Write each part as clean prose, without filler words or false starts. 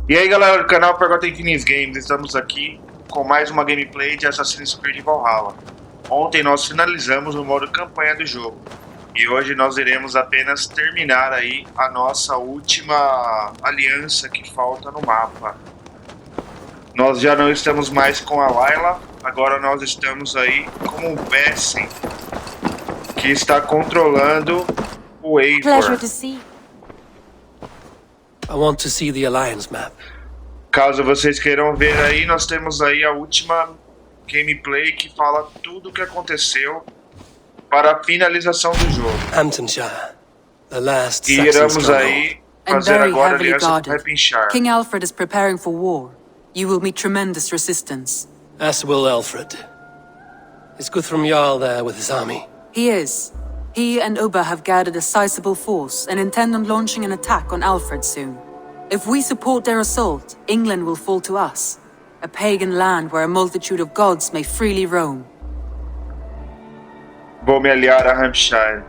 E aí galera do canal Pergunta Infinite Games, estamos aqui com mais uma gameplay de Assassin's Creed Valhalla. Ontem nós finalizamos o modo campanha do jogo e hoje nós iremos apenas terminar aí a nossa última aliança que falta no mapa. Nós já não estamos mais com a Layla, agora nós estamos aí com o Bessie, que está controlando o Eivor. Pleasure to see. I want to see the alliance map. Caso vocês queiram ver aí, nós temos aí a última gameplay que fala tudo o que aconteceu para a finalização do jogo. Hampshire, the last E Saxon iremos stronghold. aí fazer agora a aliança com hampshire. King Alfred is preparing for war. You will meet tremendous resistance. As will Alfred. Is Guthrum Jarl there with his army? He is. He and Ubba have gathered a sizable force and intend on launching an attack on Alfred soon. If we support their assault, England will fall to us, a pagan land where a multitude of gods may freely roam. Vou me aliar a Hampshire.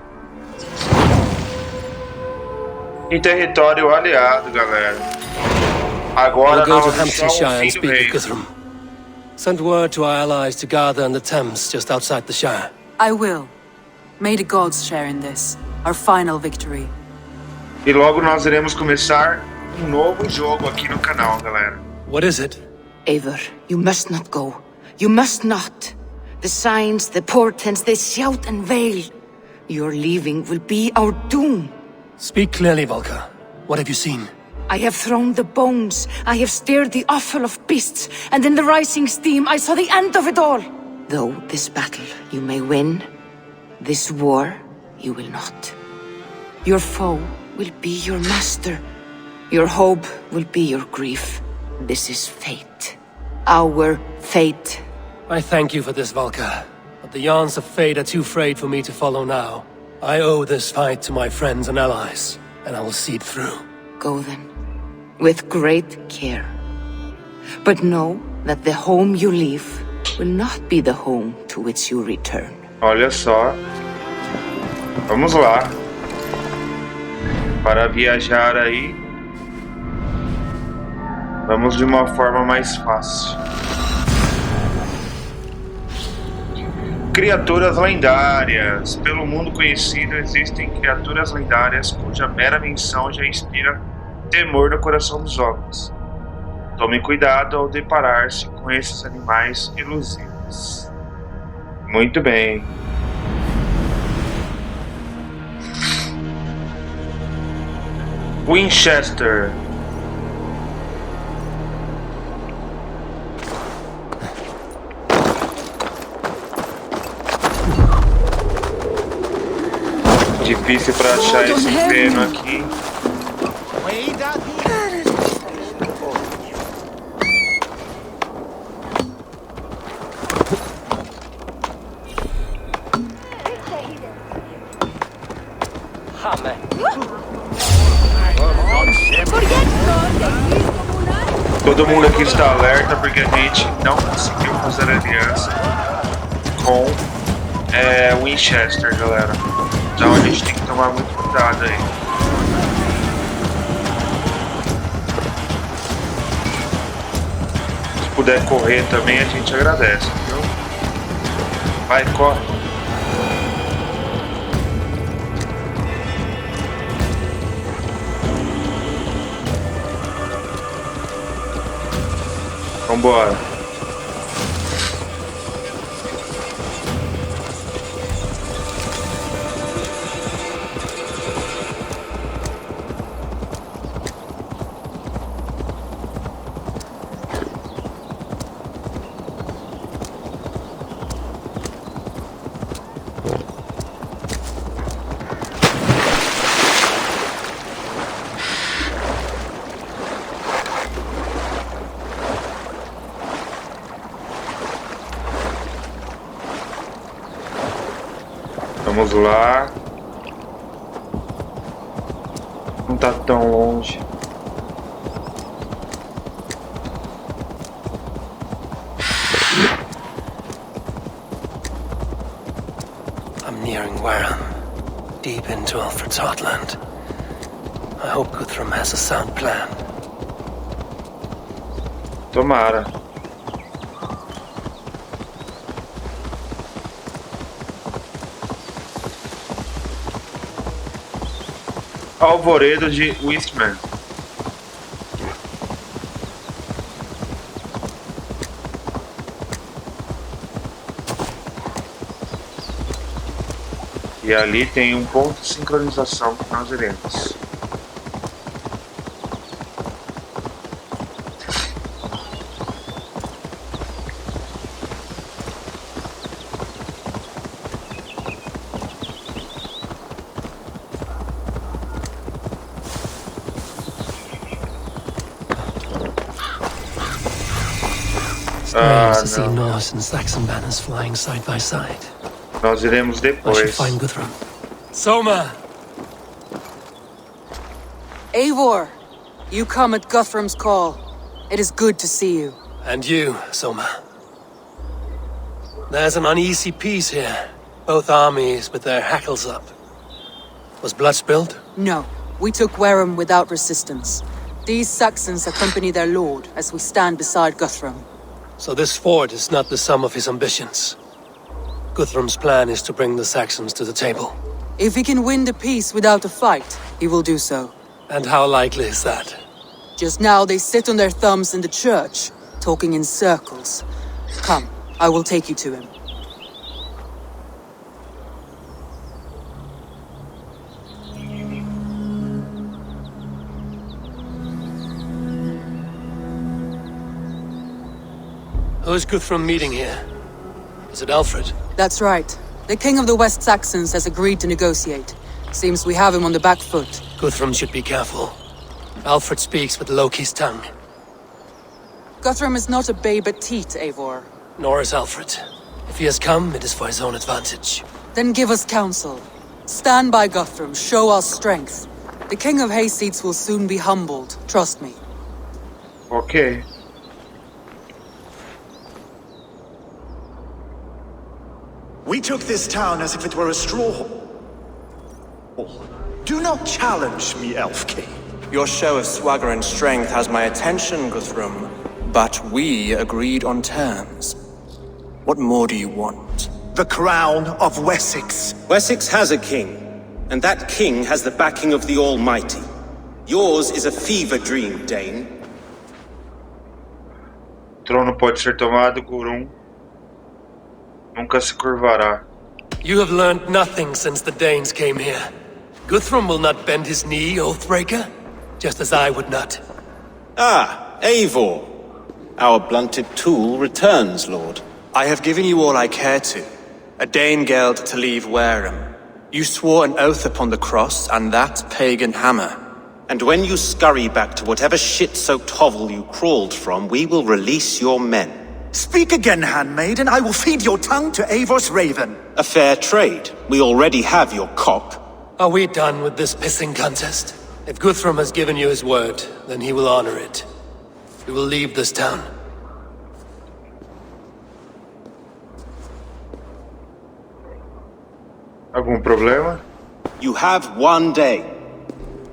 Em território aliado, galera. Agora We'll go to nós estamos Hampshire no and fim do speak with reino. Guthrum. Send word to our allies to gather in the Thames just outside the Shire. I will. May the gods share in this, our final victory. E logo nós iremos começar um novo jogo aqui no canal, galera. What is it? Eivor, you must not go. You must not. The signs, the portents, they shout and wail. Your leaving will be our doom. Speak clearly, Volker. What have you seen? I have thrown the bones. I have stirred the offal of beasts. And in the rising steam, I saw the end of it all. Though this battle you may win, this war you will not. Your foe will be your master. Your hope will be your grief. This is fate. Our fate. I thank you for this, Volker. But the yarns of fate are too frayed for me to follow now. I owe this fight to my friends and allies, and I will see it through. Go then, with great care. But know that the home you leave will not be the home to which you return. Olha só. Vamos lá. Para viajar aí, vamos de uma forma mais fácil. Criaturas lendárias. Pelo mundo conhecido, existem criaturas lendárias cuja mera menção já inspira temor no coração dos homens. Tome cuidado ao deparar-se com esses animais ilusivos. Muito bem. Winchester. Difícil para achar esse terreno aqui. Todo mundo aqui está alerta porque a gente não conseguiu fazer aliança com Winchester, galera. Então a gente tem que tomar muito cuidado aí. Se puder correr também a gente agradece, viu? Vai, corre. Vambora. Vamos lá. Não tá tão longe. I'm nearing Wareham, deep into Alfred's heartland. I hope Guthrum has a sound plan. Tomara. Alvoredo de Wistman. E ali tem um ponto de sincronização que nós iremos. Strange to see Norse and Saxon banners flying side by side. Nós iremos I should depois. find Guthrum. Soma! Eivor, you come at Guthrum's call. It is good to see you. And you, Soma. There's an uneasy peace here. Both armies with their hackles up. Was blood spilled? No, we took Wareham without resistance. These Saxons accompany their lord as we stand beside Guthrum. So this fort is not the sum of his ambitions. Guthrum's plan is to bring the Saxons to the table. If he can win the peace without a fight, he will do so. And how likely is that? Just now they sit on their thumbs in the church, talking in circles. Come, I will take you to him. Who is Guthrum meeting here? Is it Alfred? That's right. The king of the West Saxons has agreed to negotiate. Seems we have him on the back foot. Guthrum should be careful. Alfred speaks with Loki's tongue. Guthrum is not a babe at teat, Eivor. Nor is Alfred. If he has come, it is for his own advantage. Then give us counsel. Stand by Guthrum, show our strength. The king of Hayseeds will soon be humbled, trust me. Ok. We took this town as if it were a straw hall. Do not challenge me, Elf King. Your show of swagger and strength has my attention, Guthrum. But we agreed on terms. What more do you want? The crown of Wessex. Wessex has a king, and that king has the backing of the Almighty. Yours is a fever dream, Dane. O trono pode ser tomado por nunca se curvará. You have learned nothing since the Danes came here. Guthrum will not bend his knee, Oathbreaker, just as I would not. Ah, Eivor. Our blunted tool returns, Lord. I have given you all I care to. A Danegeld to leave Wareham. You swore an oath upon the cross, and that pagan hammer. And when you scurry back to whatever shit-soaked hovel you crawled from, we will release your men. Speak again, handmaid, and I will feed your tongue to Eivor's raven. A fair trade. We already have your cock. Are we done with this pissing contest? If Guthrum has given you his word, then he will honor it. We will leave this town. Algum problema? You have one day.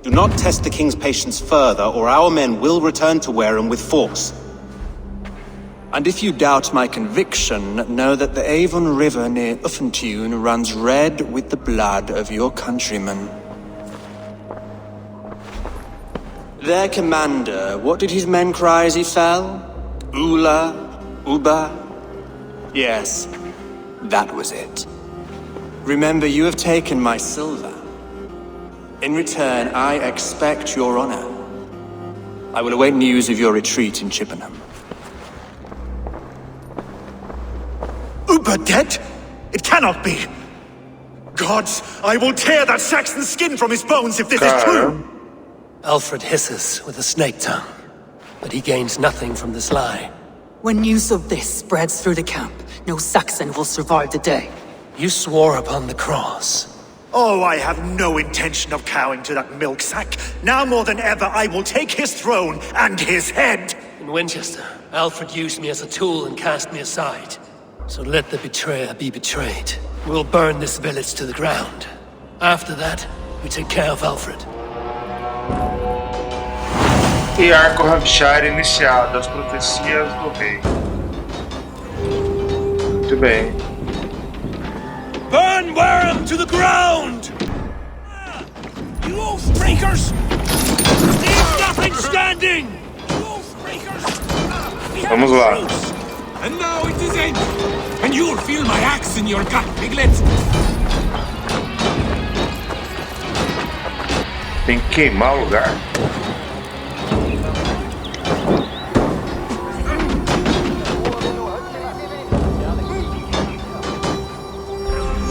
Do not test the king's patience further, or our men will return to Wareham with force. And if you doubt my conviction, know that the Avon River near Uffentune runs red with the blood of your countrymen. Their commander, what did his men cry as he fell? Ula? Uba? Yes, that was it. Remember, you have taken my silver. In return, I expect your honor. I will await news of your retreat in Chippenham. Uber dead? It cannot be. Gods, I will tear that Saxon skin from his bones if this is true. Alfred hisses with a snake tongue, but he gains nothing from this lie. When news of this spreads through the camp, no Saxon will survive the day. You swore upon the cross. Oh, I have no intention of cowing to that milksack. Now more than ever, I will take his throne and his head. In Winchester, Alfred used me as a tool and cast me aside. So let the betrayer be betrayed. We'll burn this village to the ground. After that, we take care of Alfred. E arco Hampshire iniciado, as profecias do rei. Muito bem. Burn Wareham to the ground! You oath-breakers! Leave nothing standing! You oath-breakers! Vamos lá. And now it is end! And you'll feel my axe in your gut, piglet! Tem que queimar o lugar.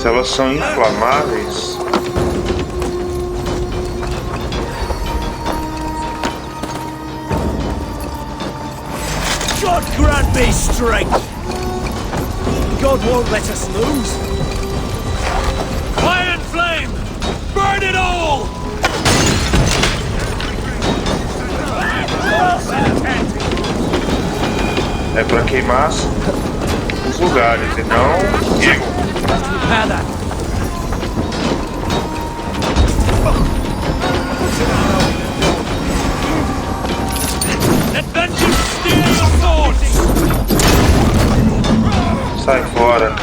Se elas são inflamáveis. God grant me strength! God won't let us lose! Fire and flame! Burn it all! É pra queimar os lugares e não eu. Let vengeance steal your swords! Sai fora.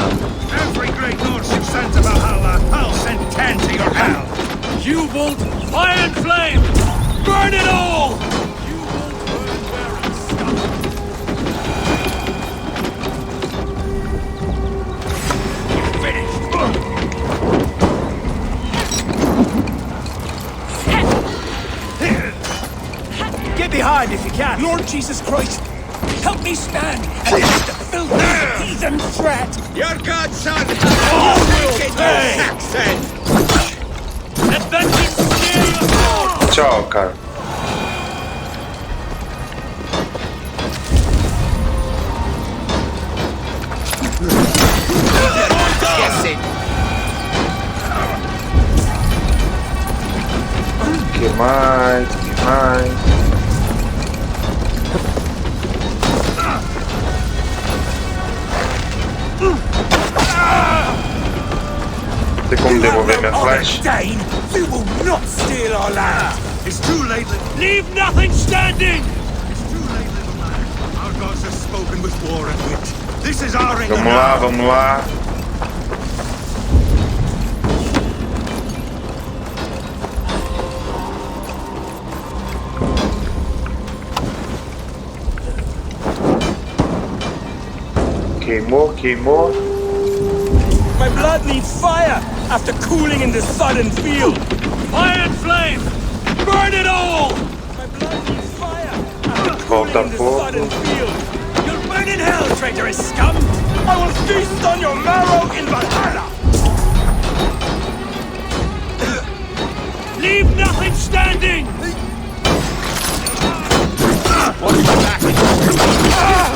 Every great lordship sent to Valhalla, I'll send 10 to your hell! You won't fire and flame! Burn it all! You won't burn where it's stuck! Finished! Get behind if you can! Lord Jesus Christ! Help me stand against the filthy heathen threat! Your godson! Oh, will pay! Let vengeance steal your sword! Tchau, cara. Que mais? Que mais? Tem como devolver minha flash? Dane, you will not steal our land! It's too late, leave nothing standing! It's too late, little man. Our gods have spoken with war and wit. This is our end. Vamos lá, vamos lá. Queimou, queimou. My blood needs fire after cooling in the sun and field. Fire and flame! Burn it all! My blood needs fire after cooling in the sun and field. You'll burn in hell, traitorous scum! I will feast on your marrow in Valhalla! Leave nothing standing!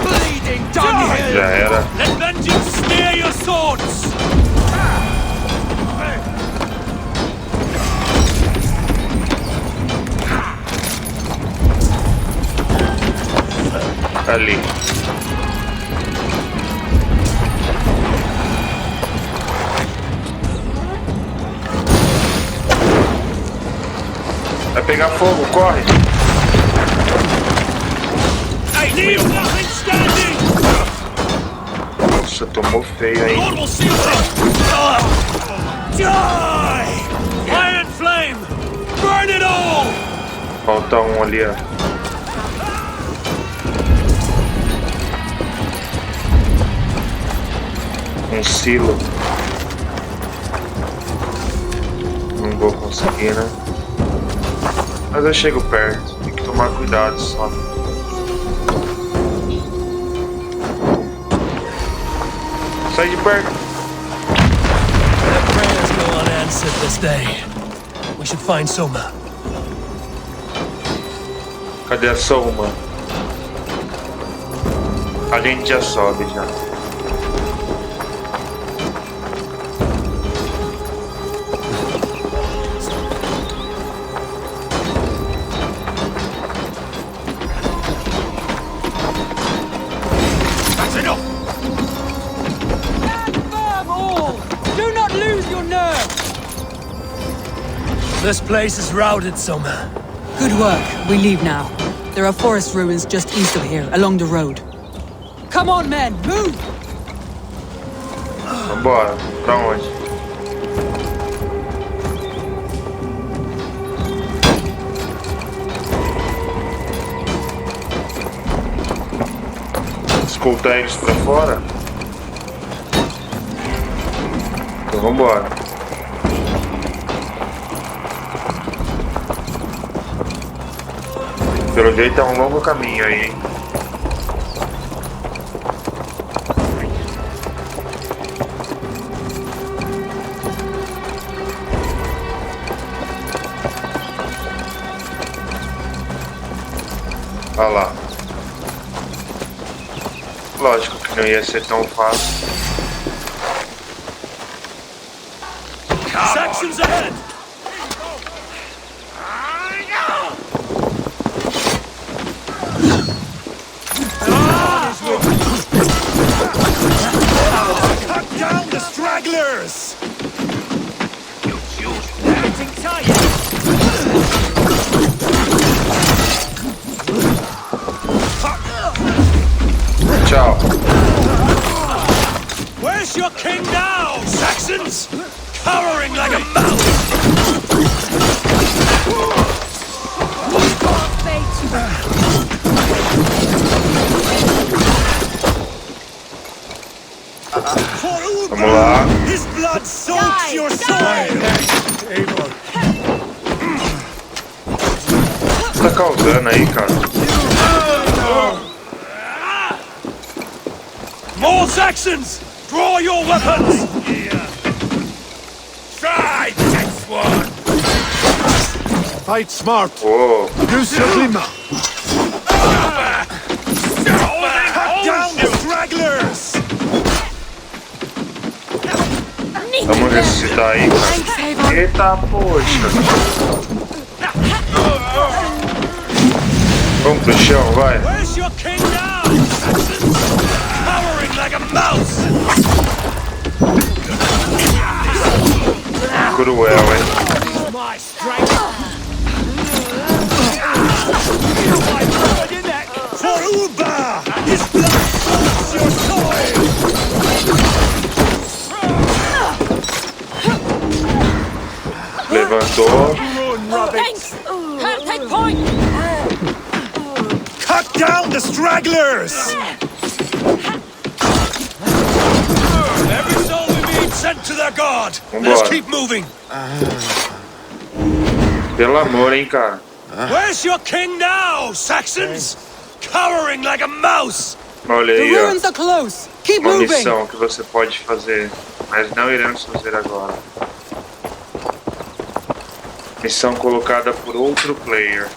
Bleeding dunghill! Já era. Let vengeance smear your swords! Ali. Vai pegar fogo, corre! Leave nothing standing! Nossa, tomou feio aí. Lord will seal it! Die! Fire and flame! Burn it all! Falta um ali, ó. Um silo. Não vou conseguir, né? Mas eu chego perto. Tem que tomar cuidado só. Sai de perto. Their prayers go unanswered this day. We should find Soma. Cadê a Soma? A gente já sobe já. That's enough! Stand firm, all! Do not lose your nerve! This place is routed, Soma. Good work. We leave now. There are forest ruins just east of here, along the road. Come on, men, move! Vambora. Pra onde? Escoltar eles pra fora? Então vambora. Pelo jeito é um longo caminho aí, hein? Olha lá. Lógico que não ia ser tão fácil. Saxons ahead! Cut down the stragglers! Getting tired! Tchau. Where's your king now, Saxons? Cowering like a mouse! Vamos lá. His blood soaks your soil! O que tá causando aí, cara? More Saxons! Draw your weapons! Try this one! Fight smart! Oh, Do something! Cut down the stragglers! vamos ressuscitar aí, cara. Eita, poxa. Vamos pro chão, vai. Where's your king now, Saxons? Cowering like a mouse! Cruel, hein? My strength! My blood in that! For Uba! His blood soaks your soil! Levantou. Thanks! Can't take point! Cut down the stragglers! Every soul we meet sent to their god! Vambora. Let's keep moving! Pelo amor, hein, cara. Where's your king now, Saxons? Cowering like a mouse! Olha The aí, ó. ruins are close. Keep Uma moving. missão que você pode fazer, mas não iremos fazer agora. Missão colocada por outro player.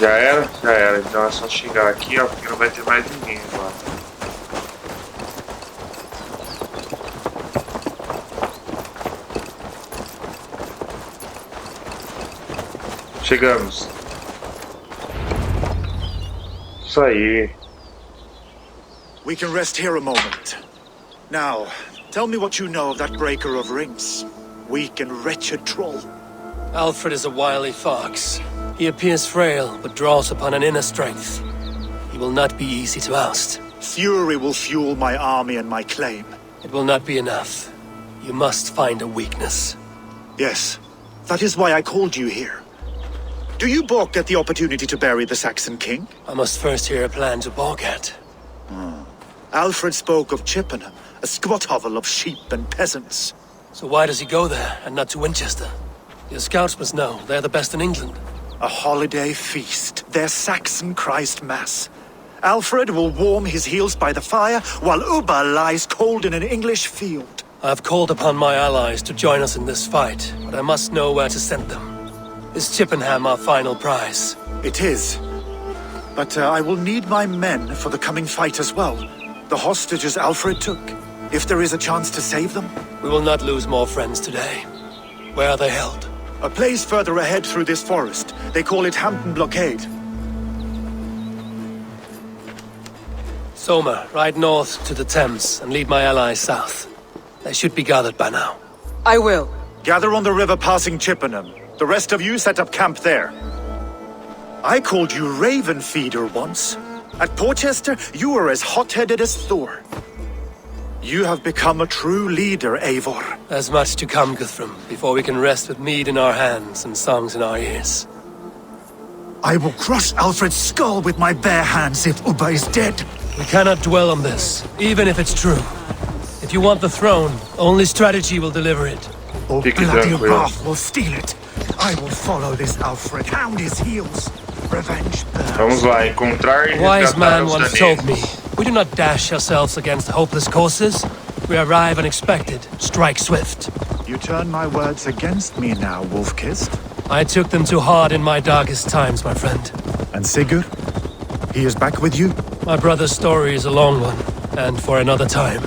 Já era? Já era. Então é só chegar aqui, ó, porque não vai ter mais ninguém agora. Chegamos. Isso aí. We can rest here a moment. Now, tell me what you know of that breaker of rings. Weak and wretched troll. Alfred is a wily fox. He appears frail, but draws upon an inner strength. He will not be easy to oust. Fury will fuel my army and my claim. It will not be enough. You must find a weakness. Yes, that is why I called you here. Do you balk at the opportunity to bury the Saxon king? I must first hear a plan to balk at. Alfred spoke of Chippenham, a squat hovel of sheep and peasants. So why does he go there, and not to Winchester? Your scouts must know. They're the best in England. A holiday feast, their Saxon Christ Mass. Alfred will warm his heels by the fire, while Uba lies cold in an English field. I have called upon my allies to join us in this fight, but I must know where to send them. Is Chippenham our final prize? It is. But I will need my men for the coming fight as well. The hostages Alfred took. If there is a chance to save them. We will not lose more friends today. Where are they held? A place further ahead through this forest. They call it Hampton Blockade. Soma, ride north to the Thames and lead my allies south. They should be gathered by now. I will. Gather on the river passing Chippenham. The rest of you set up camp there. I called you Raven Feeder once. At Porchester, you were as hot-headed as Thor. You have become a true leader, Eivor. There's much to come, Guthrum, before we can rest with mead in our hands and songs in our ears. I will crush Alfred's skull with my bare hands if Ubba is dead. We cannot dwell on this, even if it's true. If you want the throne, only strategy will deliver it. Or bloody wrath will steal it. I will follow this Alfred, hound his heels. Revenge burns. Vamos lá, encontrar e Wise resgatar man os once daneses. told me, we do not dash ourselves against hopeless courses. We arrive unexpected, strike swift. You turn my words against me now, Wolf-Kissed. I took them too hard in my darkest times, my friend. And Sigurd? He is back with you? My brother's story is a long one, and for another time.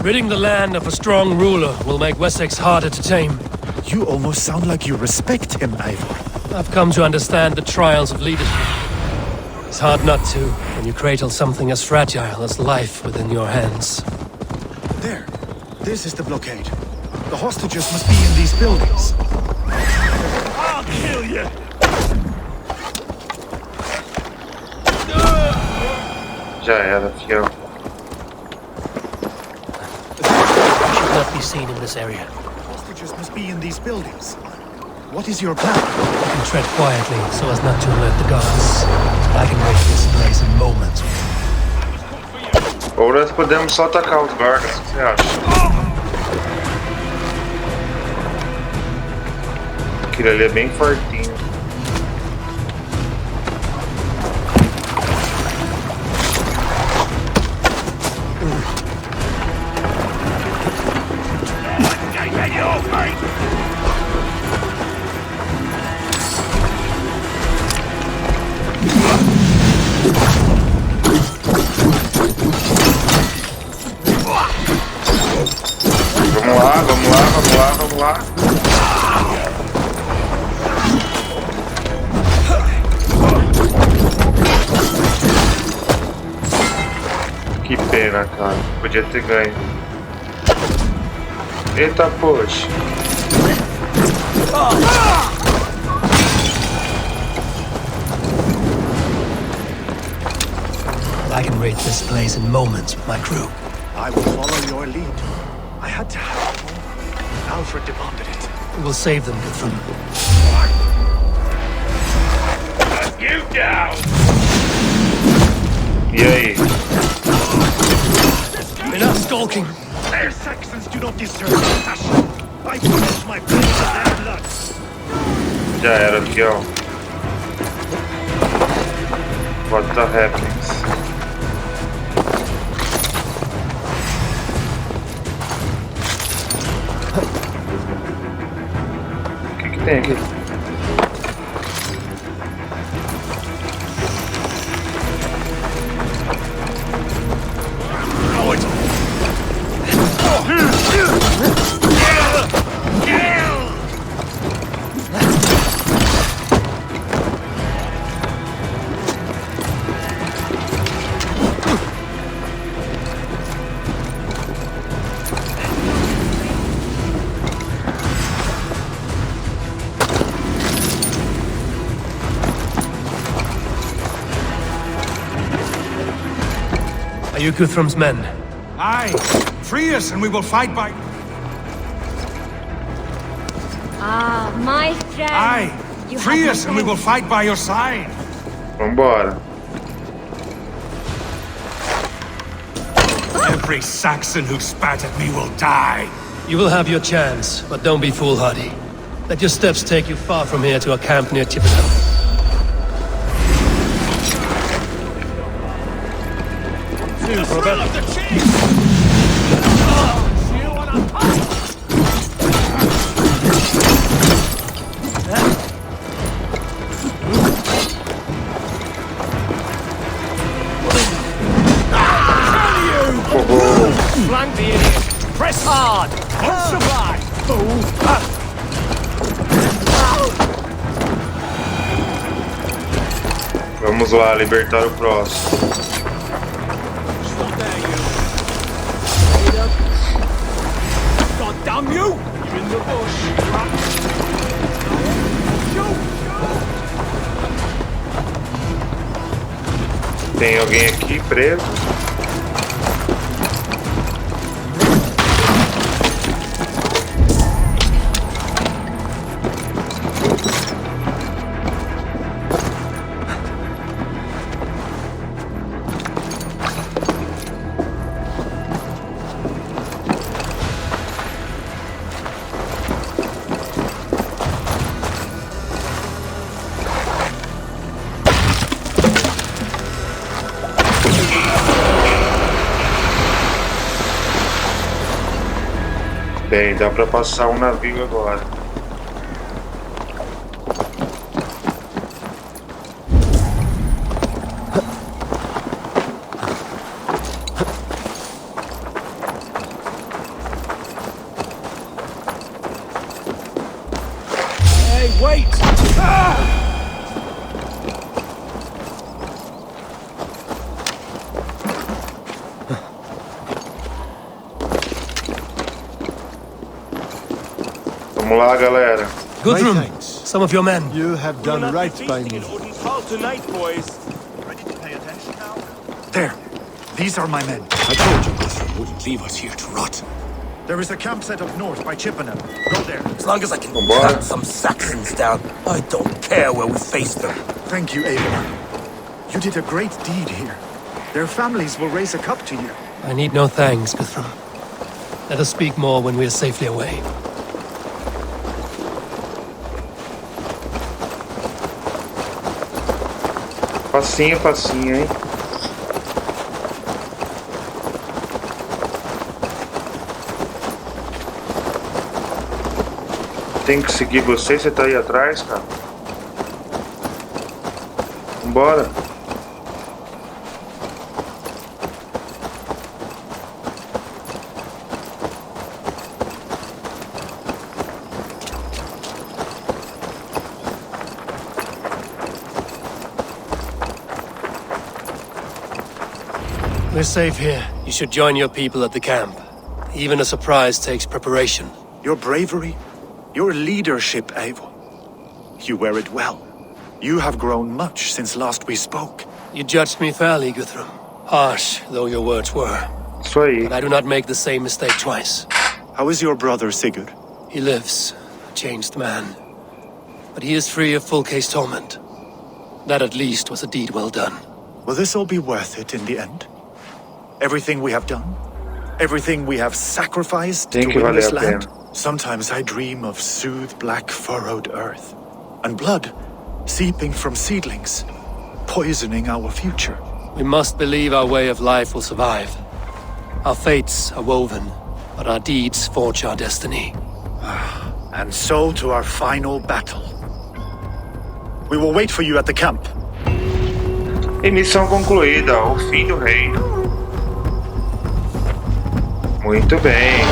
Ridding the land of a strong ruler will make Wessex harder to tame. You almost sound like you respect him, Eivor. I've come to understand the trials of leadership. It's hard not to, when you cradle something as fragile as life within your hands. There. This is the blockade. The hostages must be in these buildings. I'll kill you! Já era, fiel. Should not be seen in this area. Hostages must be in these buildings. What is your plan? You can tread quietly so as not to alert the guards. I can wait this place in moments. Ou nós podemos só atacar os guardas, o que você acha? Aquilo ali é bem fortinho. Vamos lá. Que pena, cara. Podia ter ganho. Eita, poxa. I can raid this place in moments with my crew. I will follow your lead. I had to have it more. Alfred demanded it. We will save them, Guthrum. You down! E aí? Enough stalking. Their Saxons do not deserve compassion. I pledge my blood to their blood. Já era, fiel. What the happens? O que tem aqui? Are you Guthrum's men? Aye. Free us and we will fight by... Ah, my friend. Aye. You Free have us and we will fight by your side. Vambora. Every Saxon who spat at me will die. You will have your chance, but don't be foolhardy. Let your steps take you far from here to a camp near Tiverton. Flank the idiot. Press hard. Hold supply. Vamos lá, libertar o próximo. God damn you! You're in the bush. Tem alguém aqui preso? Bem, dá pra passar um navio agora. Hey, wait! Vamos lá, galera. Guthrum, My thanks. some of your men. You have done right by me. Tonight, boys. Ready to pay attention now? There. These are my men. I told you Guthrum wouldn't leave us here to rot. There is a camp set up north by Chippenham. Go there. As long as I can Vambora. cut some Saxons down, I don't care where we face them. Thank you, Eivor. You did a great deed here. Their families will raise a cup to you. I need no thanks, Guthrum. Let us speak more when we are safely away. Facinho, facinho, hein? Tem que seguir você tá aí atrás, cara. Vambora. We're safe here. You should join your people at the camp. Even a surprise takes preparation. Your bravery, your leadership, Eivor. You wear it well. You have grown much since last we spoke. You judged me fairly, Guthrum. Harsh though your words were. Isso aí. But I do not make the same mistake twice. How is your brother, Sigurd? He lives, a changed man. But he is free of full case torment. That at least was a deed well done. Will this all be worth it in the end? Everything we have done? Everything we have sacrificed to win this land? Sometimes I dream of soothed black furrowed earth. And blood seeping from seedlings, poisoning our future. We must believe our way of life will survive. Our fates are woven, but our deeds forge our destiny. And so to our final battle. We will wait for you at the camp. E missão concluída, o fim do reino. Muito bem.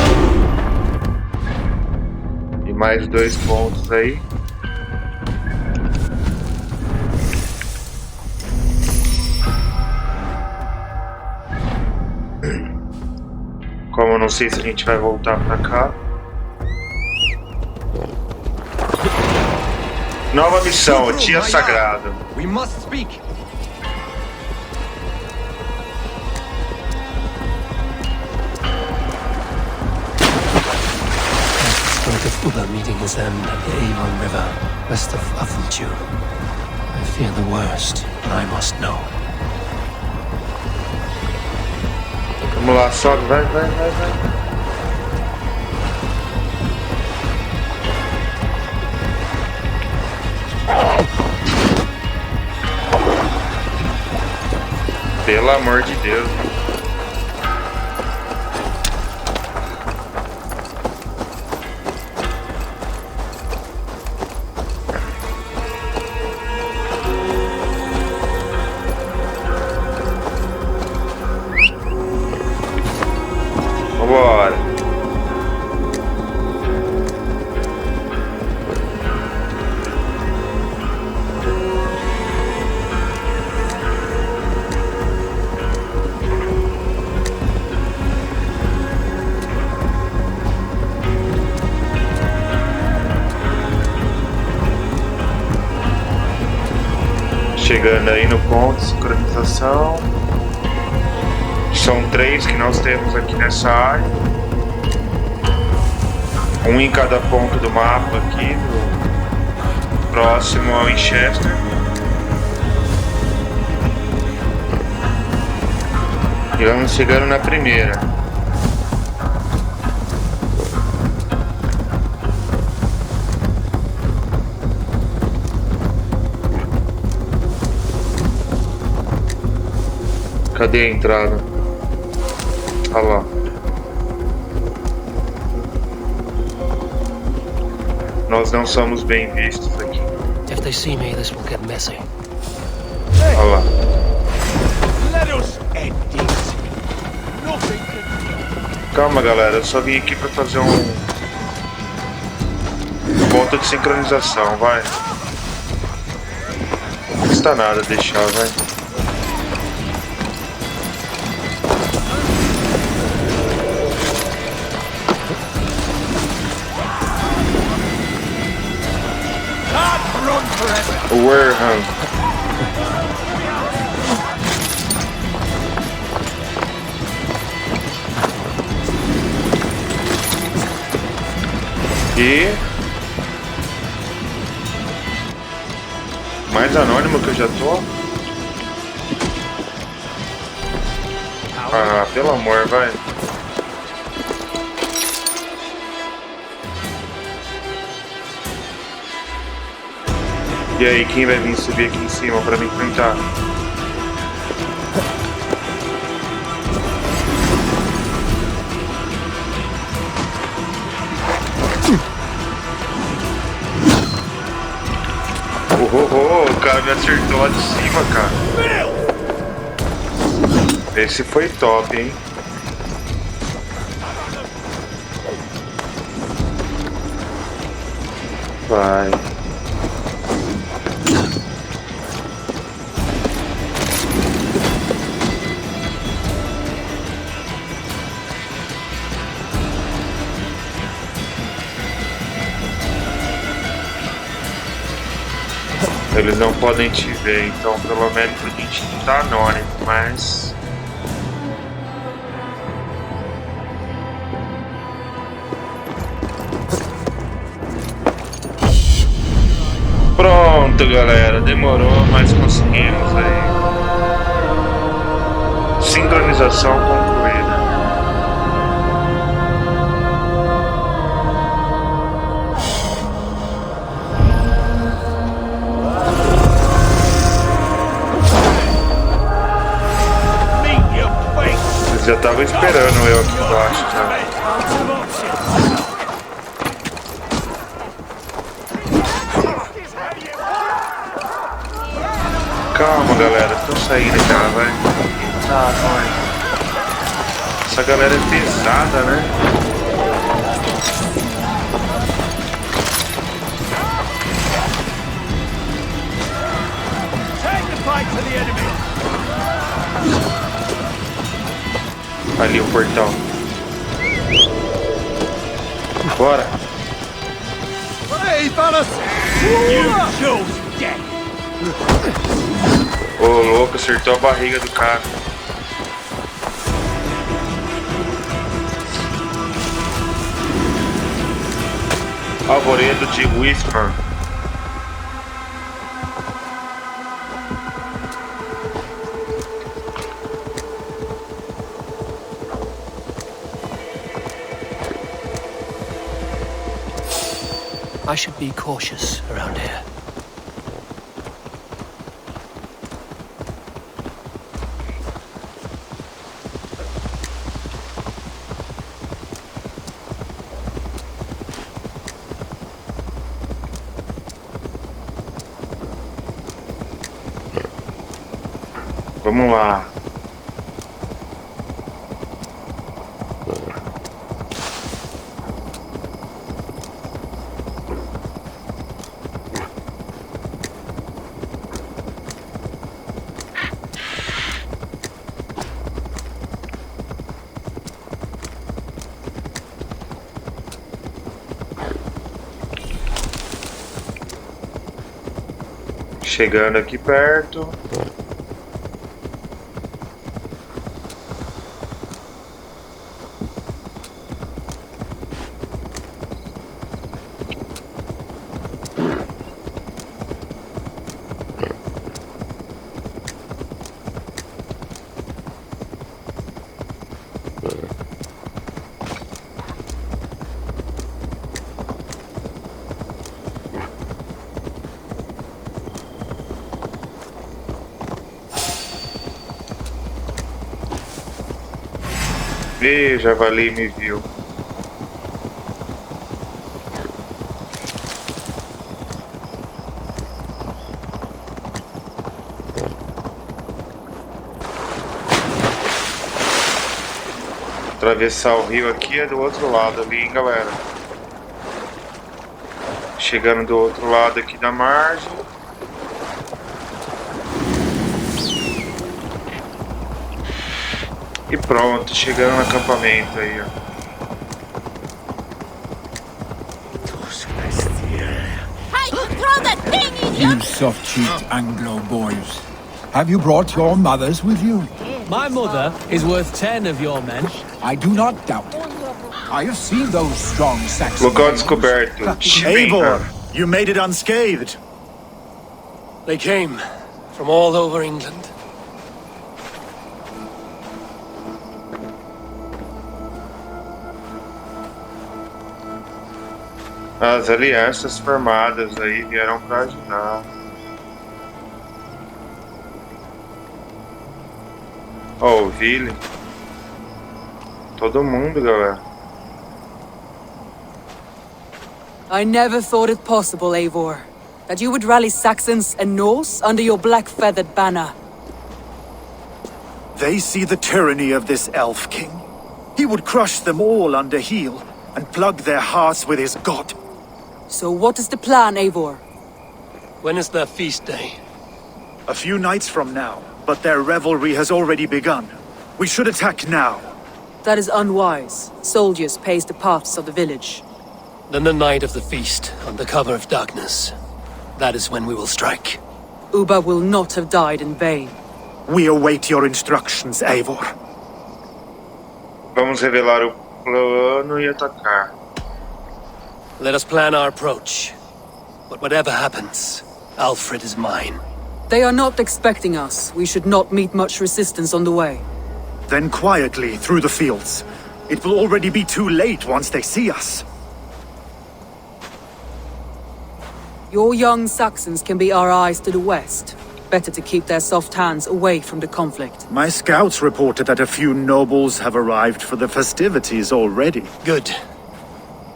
E mais 2 pontos aí. Como eu não sei se a gente vai voltar pra cá. Nova missão, o Dia Sagrado. We must speak. Spoke of Uber meeting his end at the Avon River, west of hampshire. I fear the worst, but I must know. Vamos lá, sobe, vai. Pelo amor de Deus. Vambora. Chegando aí no ponto de sincronização. São 3 que nós temos aqui nessa área. Um em cada ponto do mapa aqui, próximo ao Winchester. E vamos chegando na primeira. Cadê a entrada? Olha lá. Nós não somos bem vistos aqui. If they see me, this will get messy. Olha lá. Calma, galera. Eu só vim aqui pra fazer um ponto de sincronização, vai. Não custa nada deixar, vai. Wareham. E mais anônimo que eu já tô. Ah, pelo amor, vai. E aí, quem vai vir subir aqui em cima pra me enfrentar? O cara me acertou lá de cima, cara. Esse foi top, hein? Vai. Eles não podem te ver, então pelo menos a gente tá anônimo, mas... Pronto, galera, demorou, mas conseguimos aí. Sincronização concluída. Já tava esperando eu aqui embaixo, já. Calma, galera, tô saindo já, vai. Tá, vai. Essa galera é pesada, né? Ali o portão. Bora. Ô, louco, acertou a barriga do cara. Arvoredo de Whistler. I should be cautious around here. Vamos lá. Chegando aqui perto. E javali me viu. Atravessar o rio aqui é do outro lado ali, hein, galera. Chegando do outro lado aqui da margem. E pronto, chegando no acampamento aí, ó. Hey, throw that thing, idiot! You soft-cheeked Anglo boys. Have you brought your mothers with you? My mother is worth 10 of your men. I do not doubt it. I have seen those strong Saxons. Local descoberto. Eivor, you made it unscathed. They came from all over England. As alianças formadas aí vieram pra ajudar. Ó, o Ville. Todo mundo, galera. I never thought it possible, Eivor, that you would rally Saxons and Norse under your black-feathered banner. They see the tyranny of this elf king. He would crush them all under heel and plug their hearts with his god. So what is the plan, Eivor? When is their feast day? A few nights from now, but their revelry has already begun. We should attack now. That is unwise. Soldiers pace the paths of the village. Then the night of the feast, under cover of darkness. That is when we will strike. Uba will not have died in vain. We await your instructions, Eivor. Vamos revelar o plano e atacar. Let us plan our approach. But whatever happens, Alfred is mine. They are not expecting us. We should not meet much resistance on the way. Then quietly through the fields. It will already be too late once they see us. Your young Saxons can be our eyes to the west. Better to keep their soft hands away from the conflict. My scouts reported that a few nobles have arrived for the festivities already. Good.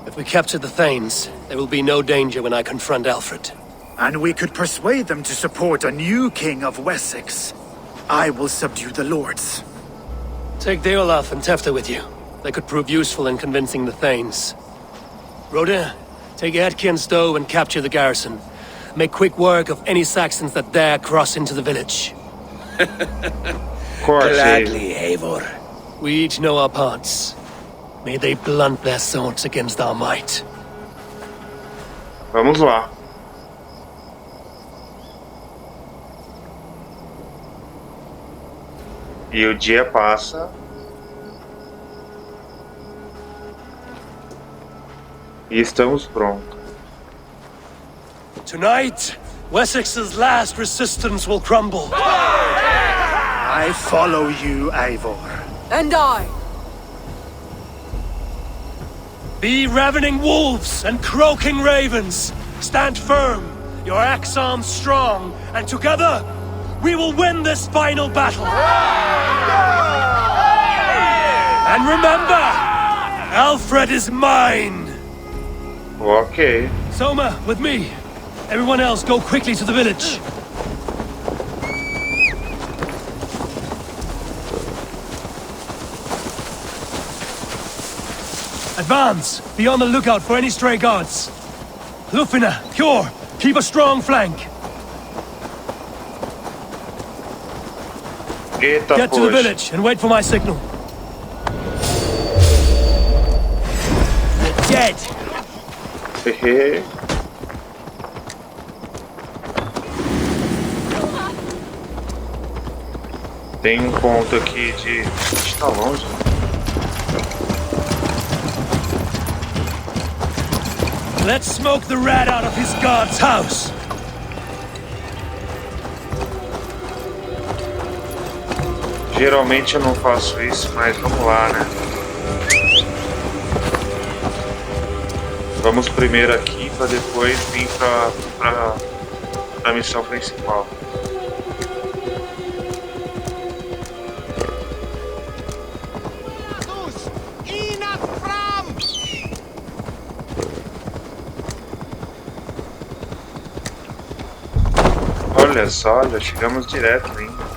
If we capture the Thanes, there will be no danger when I confront Alfred. And we could persuade them to support a new king of Wessex. I will subdue the lords. Take Deolaf and Tefta with you. They could prove useful in convincing the Thanes. Rhoda, take Edki and Stowe and capture the garrison. Make quick work of any Saxons that dare cross into the village. Gladly, Eivor. We each know our parts. May they blunt their swords against our might. Vamos lá. E o dia passa. E estamos prontos. Tonight, Wessex's last resistance will crumble. I follow you, Eivor. And I! Be ravening wolves and croaking ravens. Stand firm, your axe arms strong, and together, we will win this final battle. And remember, Alfred is mine. Ok. Soma, with me. Everyone else, go quickly to the village. Advance! Be on the lookout for any stray guards. Lufina, Cure, keep a strong flank. Eita, Get to the village and wait for my signal. They're dead. Tem um ponto aqui de... Está longe. Let's smoke the rat out of his guard's house. Geralmente eu não faço isso, mas vamos lá, né? Vamos primeiro aqui para depois vir para a missão principal. Olha só, já chegamos direto ainda.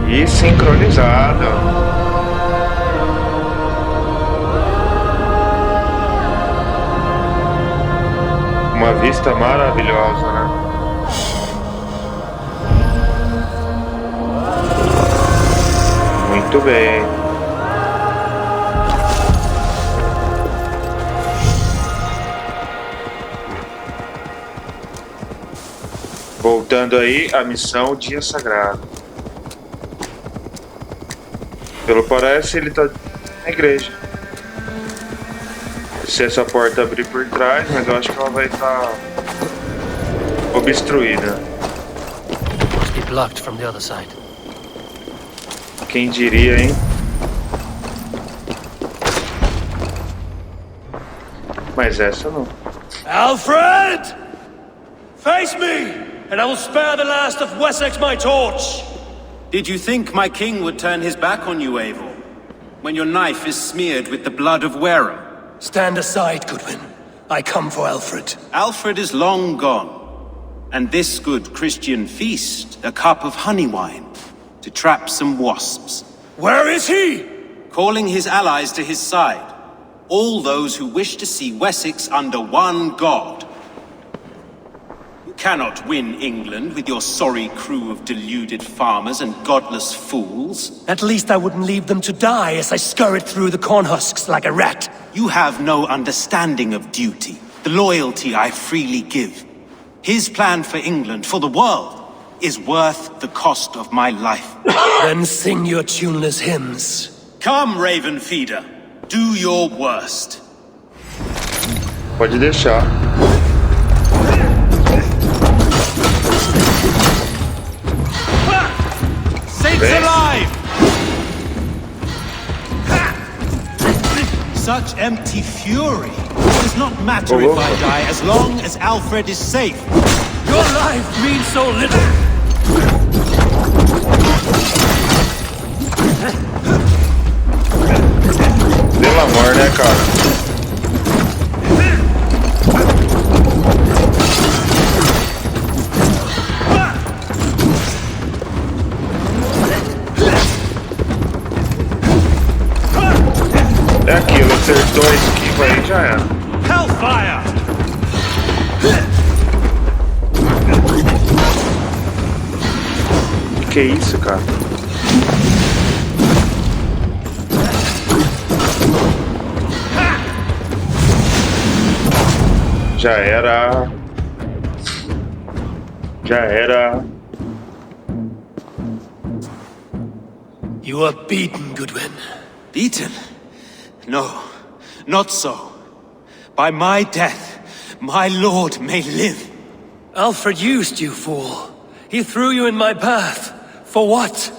E sincronizado. Uma vista maravilhosa, né? Muito bem. Voltando aí à missão Dia Sagrado. Pelo parece, ele tá na igreja. Se essa porta abrir por trás, mas eu acho que ela vai estar obstruída. Must be blocked from the other side. Quem diria, hein? Mas essa não. Alfred! Face me, and I will spare the last of Wessex my torch! Did you think my king would turn his back on you, Eivor? When your knife is smeared with the blood of Wareham? Stand aside, Goodwin. I come for Alfred. Alfred is long gone. And this good Christian feast, a cup of honey wine, to trap some wasps. Where is he? Calling his allies to his side. All those who wish to see Wessex under one god. You cannot win England with your sorry crew of deluded farmers and godless fools. At least I wouldn't leave them to die as I scurried through the corn husks like a rat. You have no understanding of duty, the loyalty I freely give. His plan for England, for the world, is worth the cost of my life. Then sing your tuneless hymns. Come, Raven Feeder. Do your worst. Pode deixar. Saints alive! Such empty fury. It does not matter if I die as long as Alfred is safe. Your life means so little. Pelo amor, né, cara? É aquilo, acertou a esquiva aí, já era. Hellfire! Que é isso, cara? Já era. Já era. You are beaten, Goodwin. Beaten? No, not so. By my death, my lord may live. Alfred used you, fool. He threw you in my path. For what?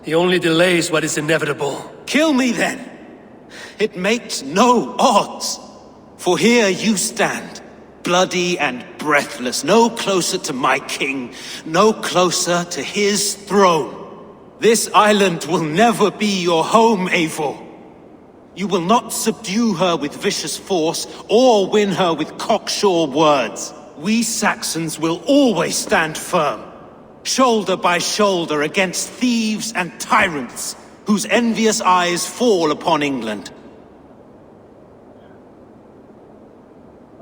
He only delays what is inevitable. Kill me then. It makes no odds. For here you stand, bloody and breathless, no closer to my king, no closer to his throne. This island will never be your home, Eivor. You will not subdue her with vicious force, or win her with cocksure words. We Saxons will always stand firm, shoulder by shoulder against thieves and tyrants, whose envious eyes fall upon England.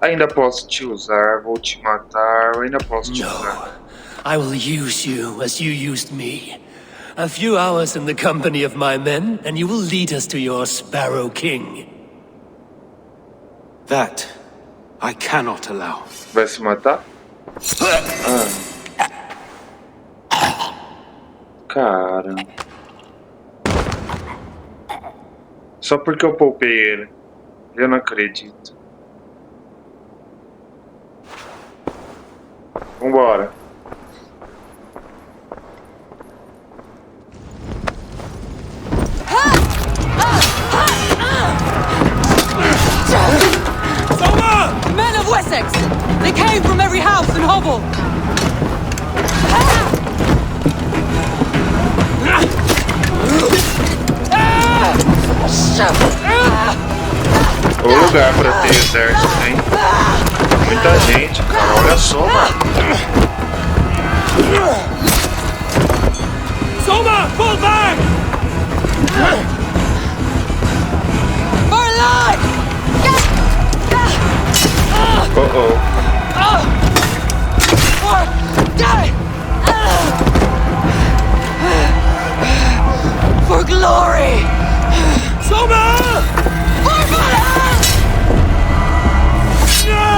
Ainda posso te usar, vou te matar, eu ainda posso te usar. No, I will use you as you used me. A few hours in the company of my men, and you will lead us to your Sparrow King. That I cannot allow. Vai se matar? Cara. Só porque eu poupei ele. Eu não acredito. Vambora. Men of Wessex! They came from every house and hovel! O lugar pra ter exército, hein? Muita gente, cara. Olha só, mano. Soma, fall back! For life! For glory! Soma! For Valhalla! No!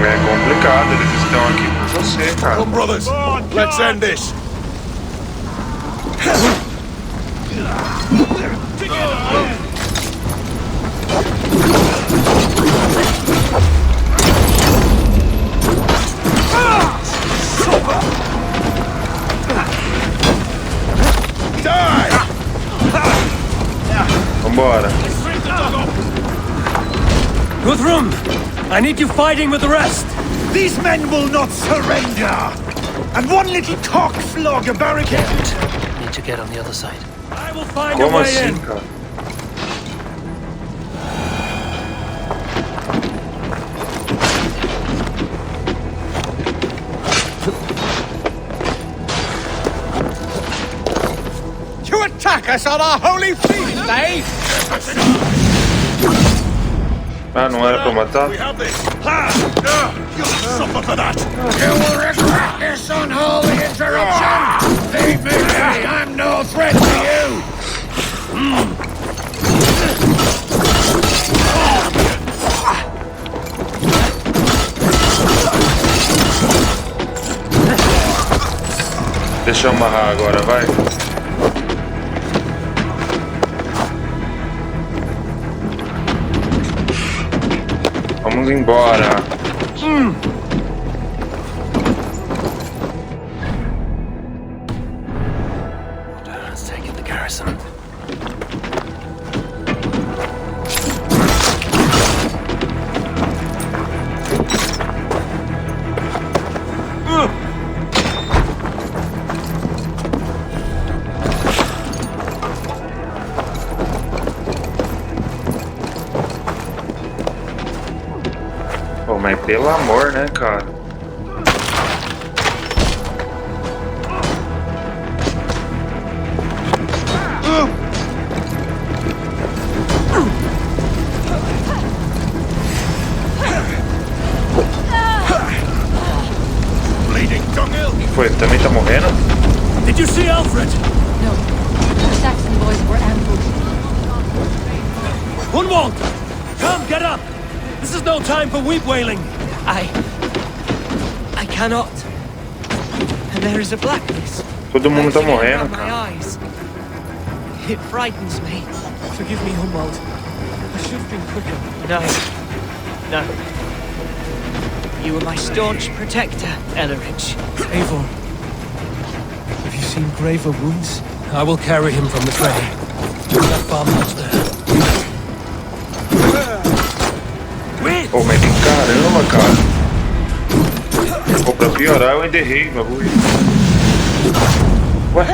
É complicado, eles estão aqui por você, cara. Come, brothers. Let's end this. Vambora. Guthrum, I need you fighting with the rest. These men will not surrender! And one little cock flog a barricade! Need to get on the other side. I will find a Como way assim, in. cara? You attack us on our holy feast, eh? Ah, não era pra matar? We have this. You'll suffer for that. You will regret this unholy interruption. Leave me be. I'm no threat to you. Deixa eu amarrar agora, vai. Vamos embora. Let's take it the garrison. Pô, mas pelo amor, né, cara? Bleeding dunghill. Foi, ele também tá morrendo? Did you see Alfred? No. The Saxon boys were ambushed. Hunwald! Come, get up! This is no time for weep wailing. I cannot. And there is a blackness. Todo mundo tá morrendo, around my cara. eyes. It frightens me. Forgive me, Hunwald. I should have been quicker. No. You were my staunch protector, Ellerich. Eivor. Have you seen graver wounds? I will carry him from the train. That farmhouse there. Pô, mas que caramba, cara. Pô, pra piorar eu enterrei o bagulho. Ué?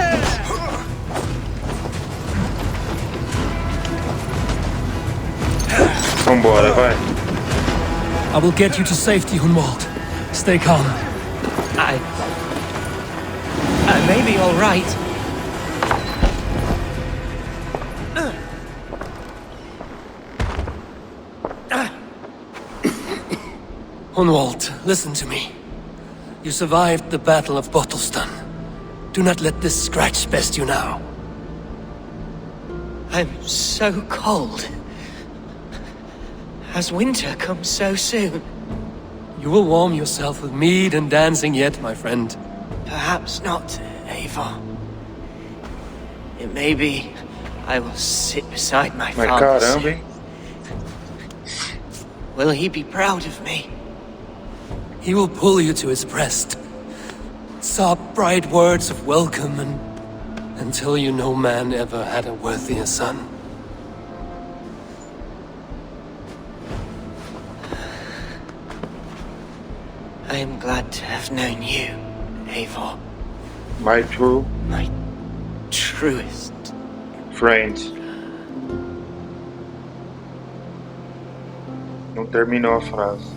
Vambora, vai. I will get you to safety, Hunwald. Stay calm. I may be all right. Hunwald, listen to me. You survived the Battle of Bottleston. Do not let this scratch best you now. I'm so cold. Has winter come so soon? You will warm yourself with mead and dancing yet, my friend. Perhaps not, Eivor. It may be I will sit beside my Mas father caramba, soon. hein? Will he be proud of me? He will pull you to his breast, sob bright words of welcome, and tell you no man ever had a worthier son. I am glad to have known you, Eivor. My true My truest. friend. Não terminou a frase.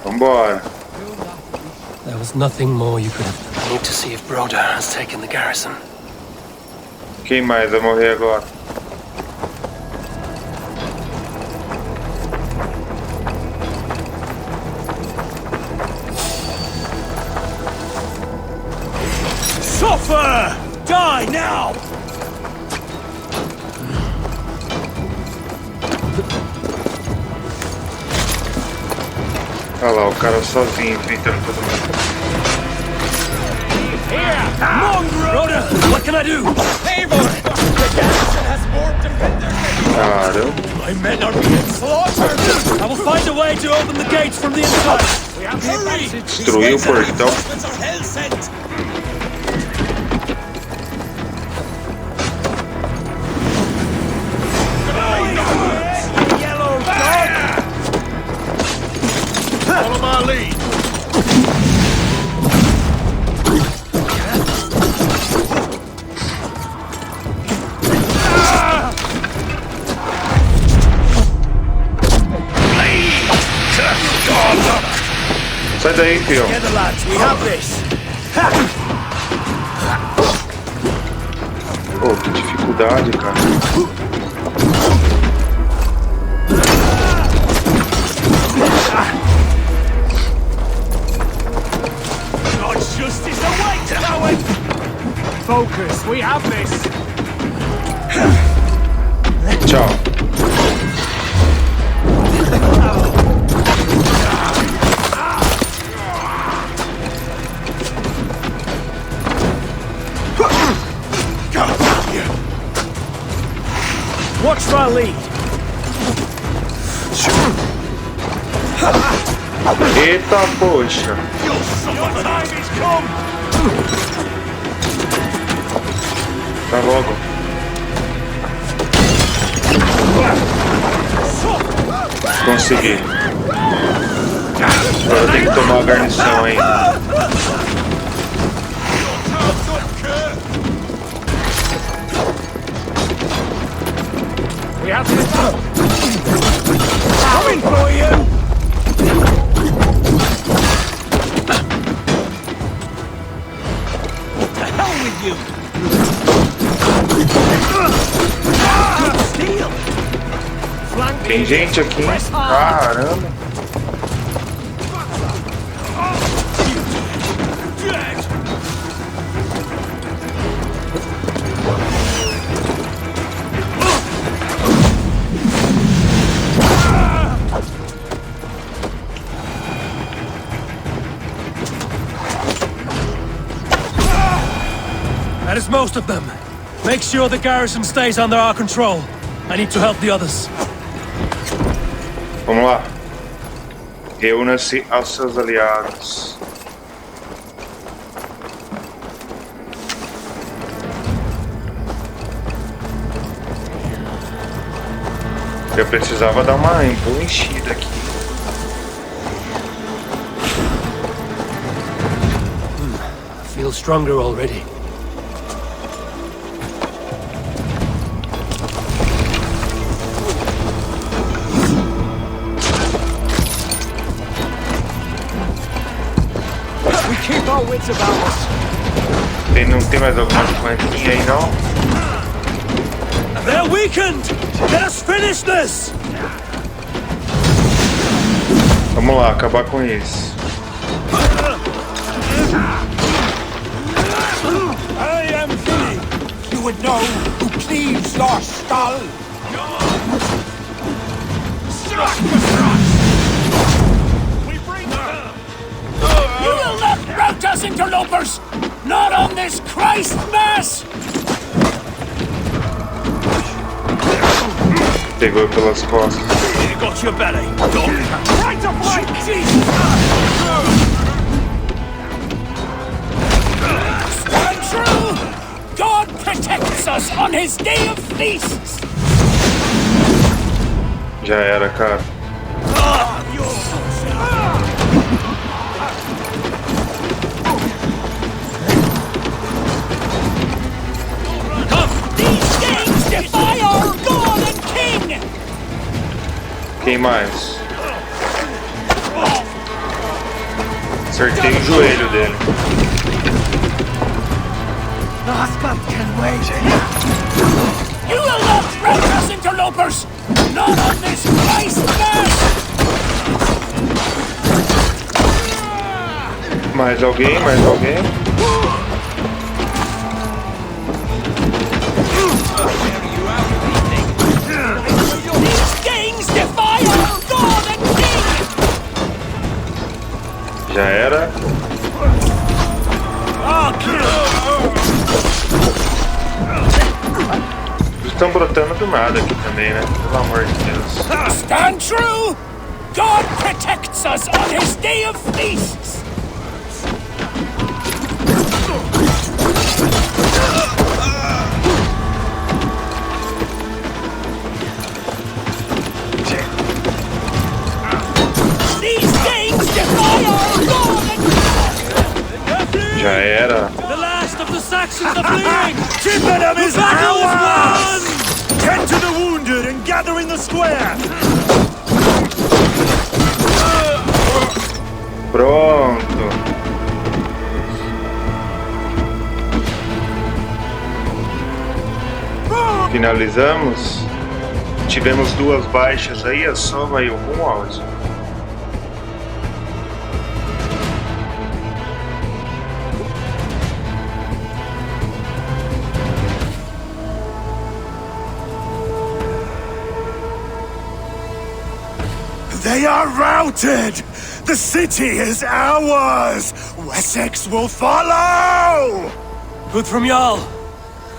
Vambora. There was nothing more you could have done. I need to see if Broder has taken the garrison. Quem mais vai morrer agora? Suffer! Die now! Olha lá, o cara sozinho enfrentando todo mundo. Broder, what can I do? Caramba. My men are being slaughtered! I will find a way to open the gates from the inside. Hurry! Destruiu o portão. Are hell sent! Yellow dog! Follow my lead! Sai daí, filho. Together, lads, we have this! Pô, que dificuldade, cara. God's justice awaits, Owen! Focus, we have this! Tchau. Watch my lead! Eita, poxa. Your time is come! Tá logo. Consegui. Agora eu tenho que tomar a garnição ainda. We have this battle! Coming for you! To hell with you! Steel! Flank Tem gente aqui, hein? Caramba. That is most of them. Make sure the garrison stays under our control. I need to help the others. Vamos lá. Reúna-se aos seus aliados. Eu precisava dar uma boa enchida aqui. I feel stronger already. keep our wits about us. Não tem mais alguma plantinha aí, não? They're weakened! Let us finish this! Vamos lá, acabar com isso. I am Philly. You would know who cleaves your skull. We bring her. You will not rout us, interlopers! Not on this Christ Mass! Pegou pelas costas. You got your belly. Right of way! Jesus! Stand true! God protects us on his day of feasts! Já era, cara. These games defy our God and King! Quem mais? Acertei o joelho dele. You will not rout us, interlopers! Not on this Christ Mass! Mais alguém? Mais alguém? These games defy our God and King! Já era. Estão brotando do nada aqui também, né? Pelo amor de Deus. Stand true! God protects us on his day of feasts! These games defy our God and Já era. the last of the Saxons are fleeing! Chippenham is The battle is ours! won! Tend to the wounded and gather in the square! Pronto. Finalizamos. Tivemos duas baixas aí, a Soma e o Romuald. They are routed! The city is ours! Wessex will follow! Good from Jarl.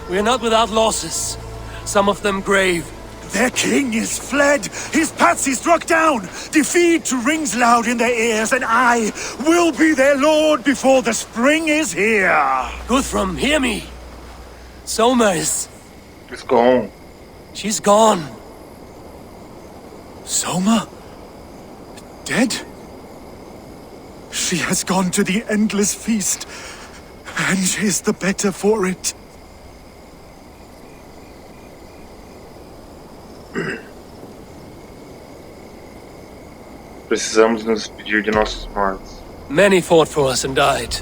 We are not without losses. Some of them grave. Their king is fled! His patsy struck down! Defeat rings loud in their ears, and I will be their lord before the spring is here! Guthrum, hear me. Soma is... It's gone. She's gone. Soma? Dead? She has gone to the endless feast, and is the better for it. Precisamos nos despedir de nossos mortos. Many fought for us and died.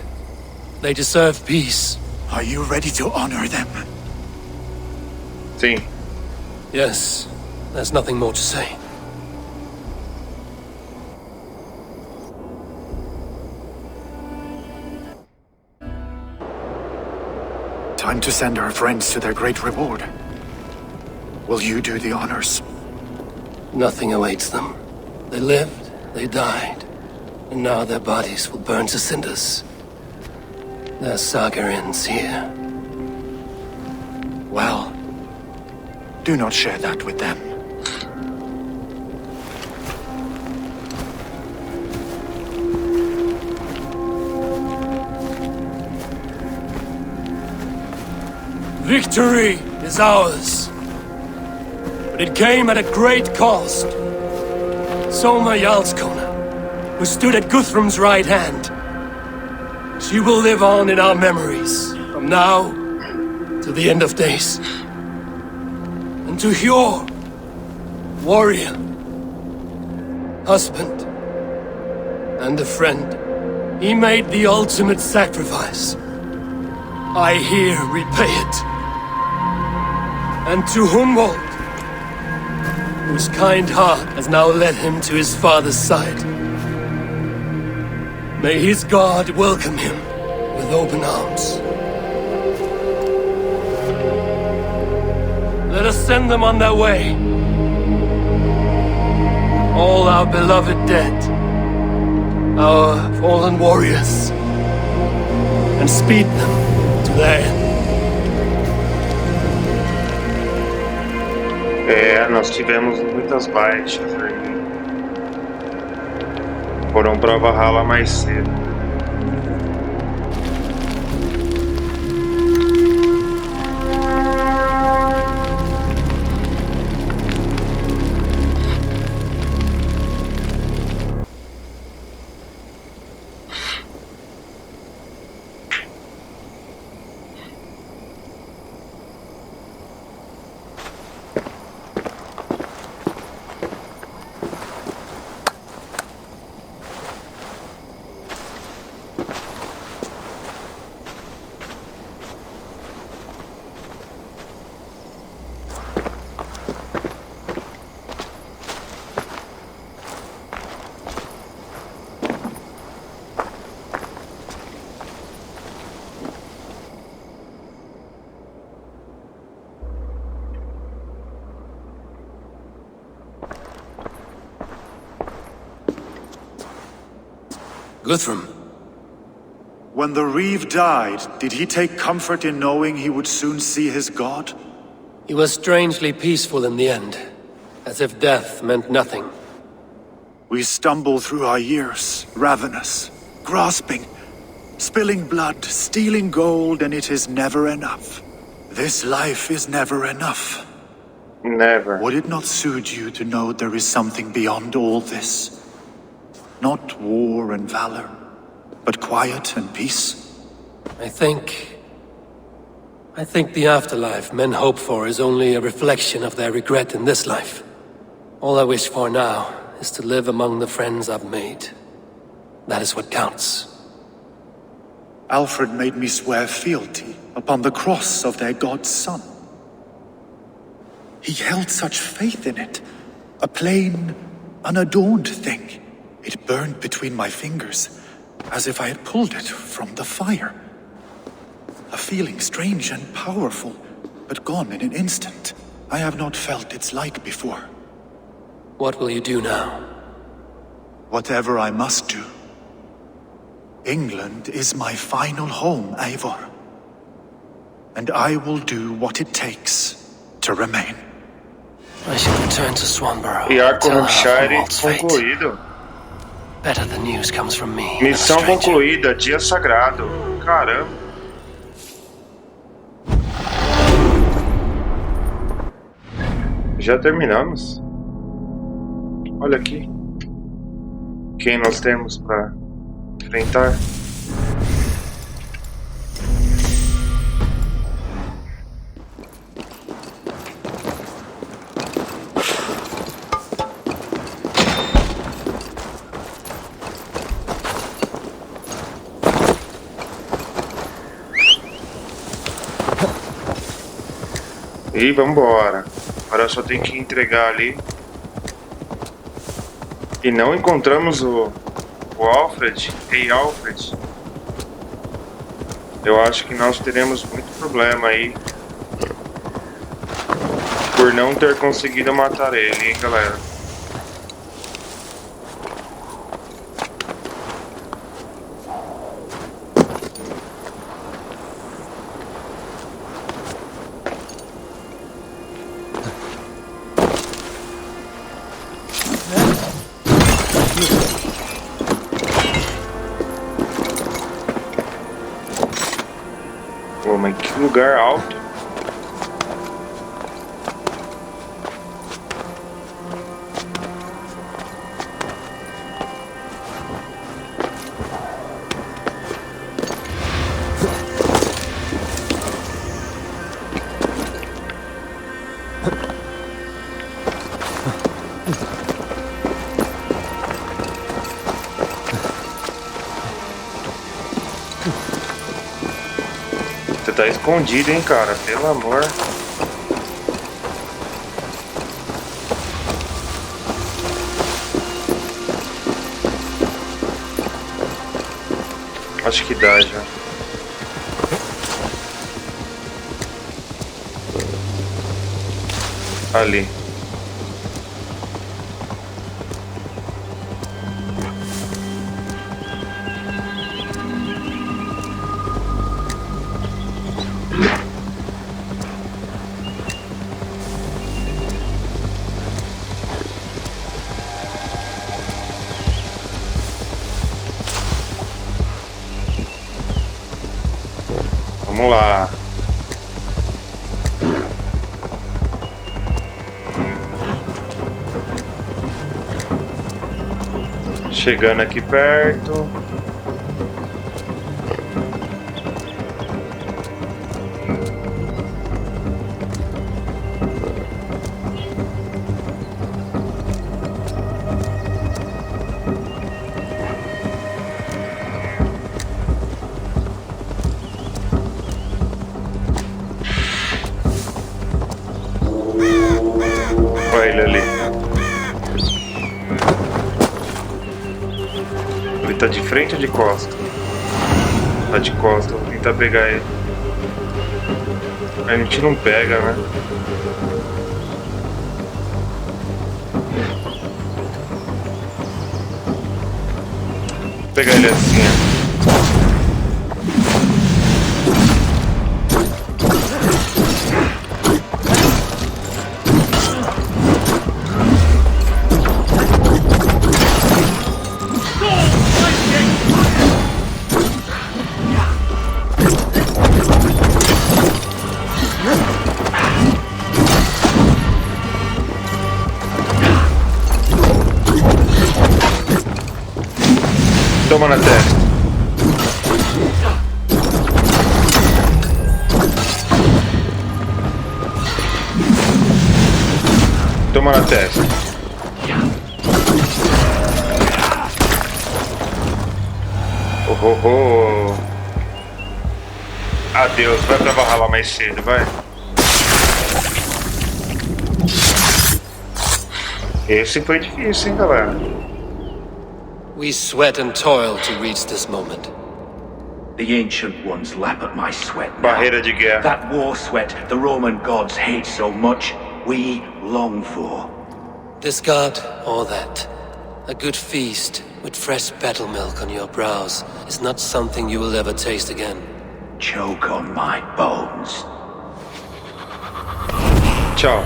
They deserve peace. Are you ready to honor them? Sim. Yes, there's nothing more to say. Time to send our friends to their great reward. Will you do the honors? Nothing awaits them. They lived, they died, and now their bodies will burn to cinders. Their saga ends here. Well, do not share that with them. Victory is ours. But it came at a great cost. Soma Jarlskona, who stood at Guthrum's right hand. She will live on in our memories, from now to the end of days. And to Hjor, warrior, husband, and a friend, he made the ultimate sacrifice. I here repay it. And to Hunwald, whose kind heart has now led him to his father's side. May his God welcome him with open arms. Let us send them on their way. All our beloved dead, our fallen warriors, and speed them to their end. Nós tivemos muitas baixas aí. Foram pra Valhalla mais cedo. Guthrum. When the Reeve died, did he take comfort in knowing he would soon see his god? He was strangely peaceful in the end, as if death meant nothing. We stumble through our years, ravenous, grasping, spilling blood, stealing gold, and it is never enough. This life is never enough. Never. Would it not soothe you to know there is something beyond all this? Not war and valor, but quiet and peace? I think the afterlife men hope for is only a reflection of their regret in this life. All I wish for now is to live among the friends I've made. That is what counts. Alfred made me swear fealty upon the cross of their god's son. He held such faith in it, a plain, unadorned thing. It burned between my fingers, as if I had pulled it from the fire. A feeling strange and powerful, but gone in an instant. I have not felt its like before. What will you do now? Whatever I must do. England is my final home, Eivor. And I will do what it takes to remain. I should return to Swanborough. E arco tell her of hampshire Walt's fate. concluído. Better the news comes from me. Missão than a stranger. concluída, dia sagrado. Caramba. Já terminamos. Olha aqui. Quem nós temos para enfrentar? E vambora. Agora só tem que entregar ali. E não encontramos o Alfred, Rei Alfred. Eu acho que nós teremos muito problema aí por não ter conseguido matar ele, hein, galera. Pô, mas que lugar alto. Você tá escondido, hein, cara? Pelo amor. Acho que dá já. Ali. Vamos lá. Chegando aqui perto. Olha ele ali. Ele tá de frente ou de costa? Tá de costa, vou tentar pegar ele. A gente não pega, né? Vou pegar ele assim, ó. Toma na testa. Toma na testa. Oh. Adeus, vai pra Valhalla mais cedo, vai. Esse foi difícil, hein, galera. We sweat and toil to reach this moment. The ancient ones lap at my sweat now. Barreira de guerra. That war sweat the Roman gods hate so much, we long for. This god or that. A good feast with fresh battle milk on your brows is not something you will ever taste again. Choke on my bones. Tchau.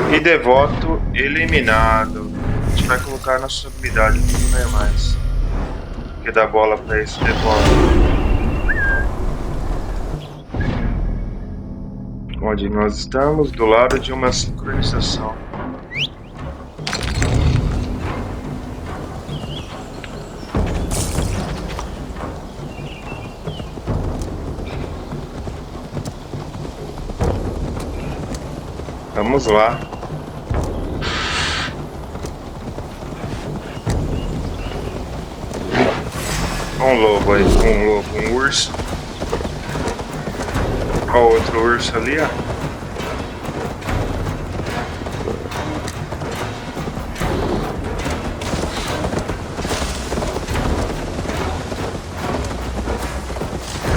E devoto eliminado. A gente vai colocar na sua habilidade que não é mais. Porque dá bola pra esse devoto. Onde nós estamos? Do lado de uma sincronização. Vamos lá. Um lobo aí, um urso. Olha o outro urso ali, ó.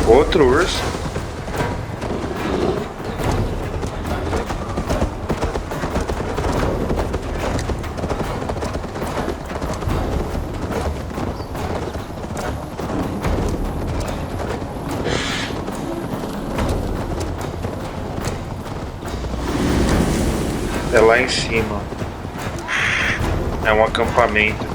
Outro urso. É lá em cima. É um acampamento.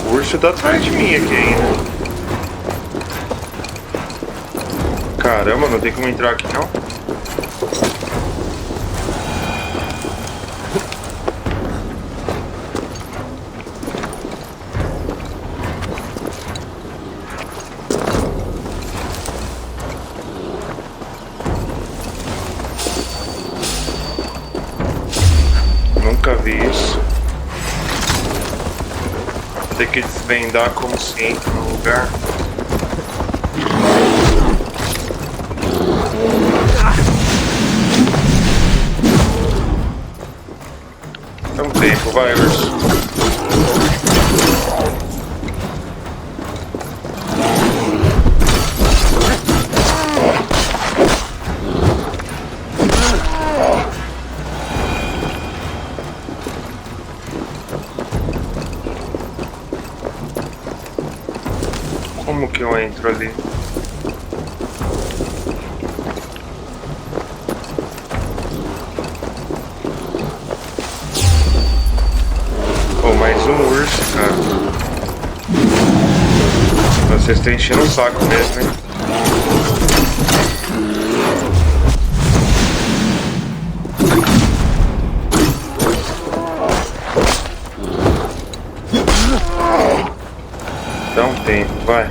O urso tá atrás de mim aqui ainda. Caramba, não tem como entrar aqui não? Nunca vi isso. Tem que desvendar como se entra no lugar. Como que eu entro ali? Oh, mais um urso, cara. Vocês estão enchendo o saco mesmo, hein? Dá um tempo, vai.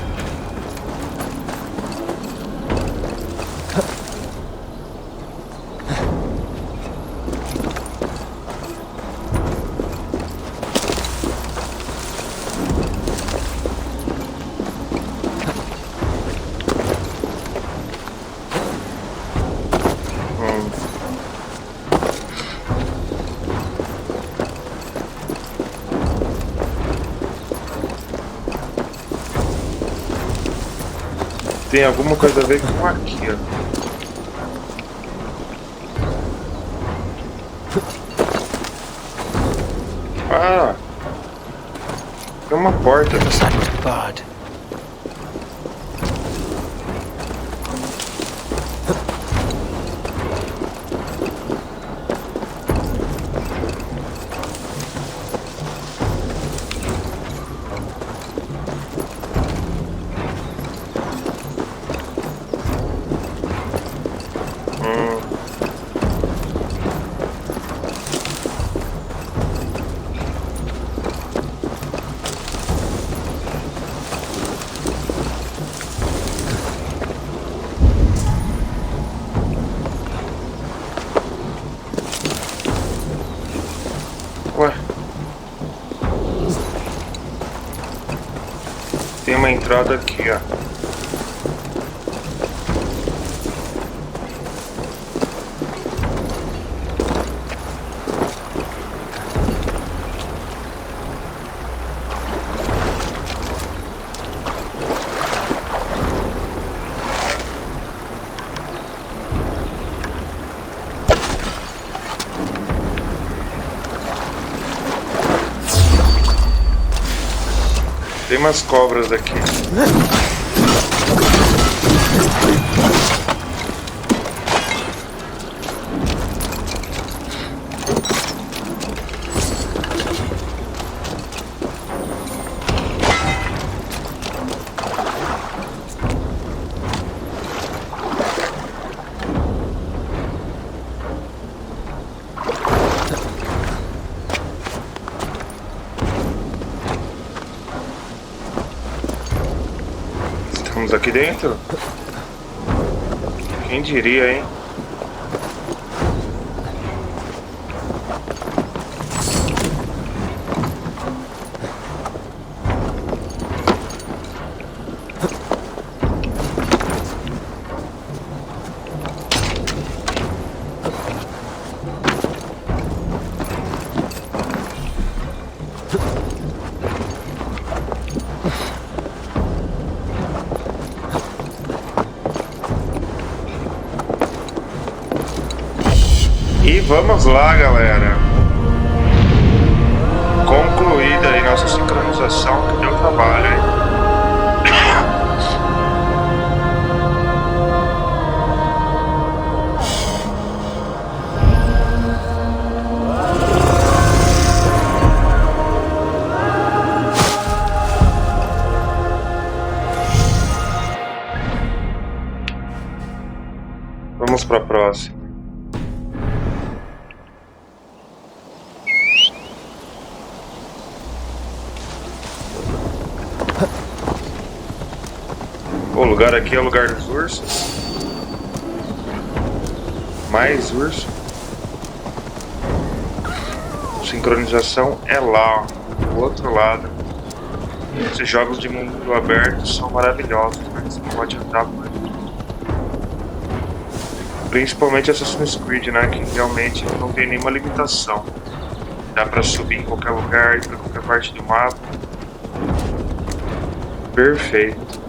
Tem alguma coisa a ver com aqui, ó. Ah! Tem uma porta. Ué. Tem uma entrada aqui, ó. Tem umas cobras aqui. Estamos aqui dentro? Quem diria, hein? E vamos lá, galera. Concluída aí nossa sincronização, que deu trabalho, hein? Vamos para a próxima. O lugar aqui é o lugar dos ursos. Mais urso. Sincronização é lá, ó, do outro lado. Esses jogos de mundo aberto são maravilhosos, né? Você pode andar por aí. Principalmente Assassin's Creed, né? Que realmente não tem nenhuma limitação. Dá pra subir em qualquer lugar, ir pra qualquer parte do mapa. Perfeito.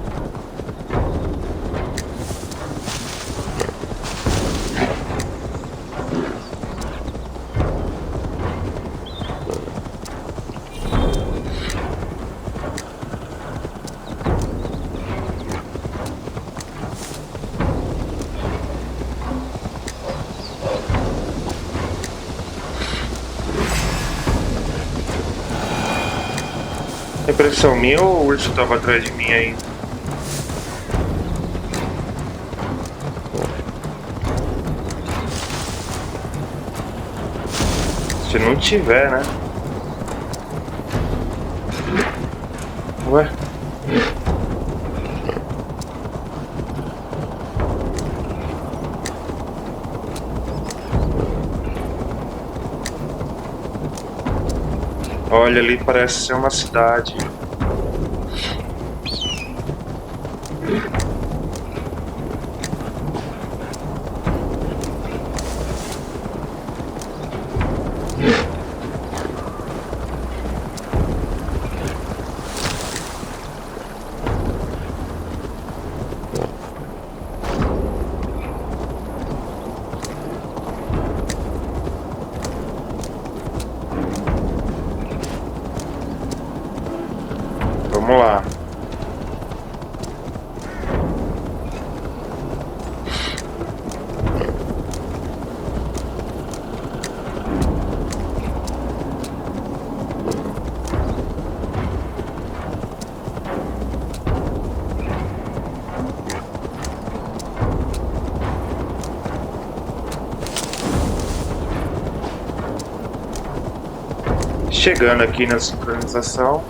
Impressão minha ou o urso tava atrás de mim aí? Se não tiver, né? Ué? Olha, ali parece ser uma cidade. Vamos lá. Chegando aqui na sincronização.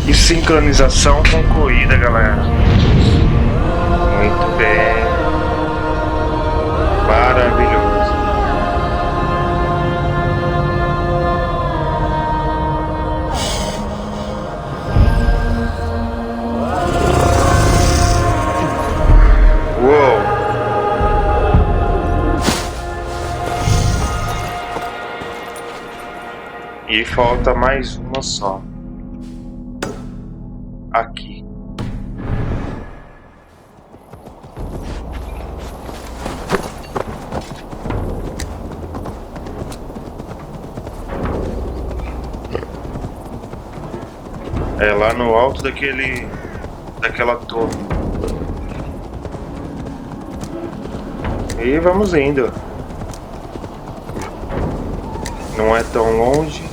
E sincronização concluída, galera. Muito bem. Maravilhoso. Uou. E falta mais uma só. Aqui. É lá no alto daquela torre. E vamos indo. Não é tão longe.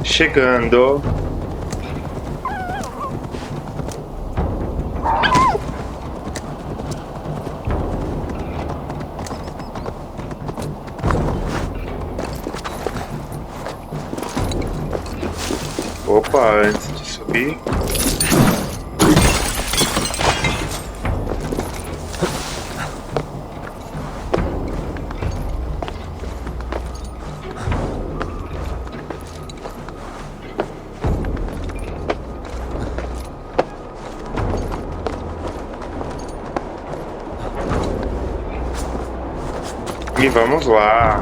Chegando. Opa, antes de subir. E vamos lá.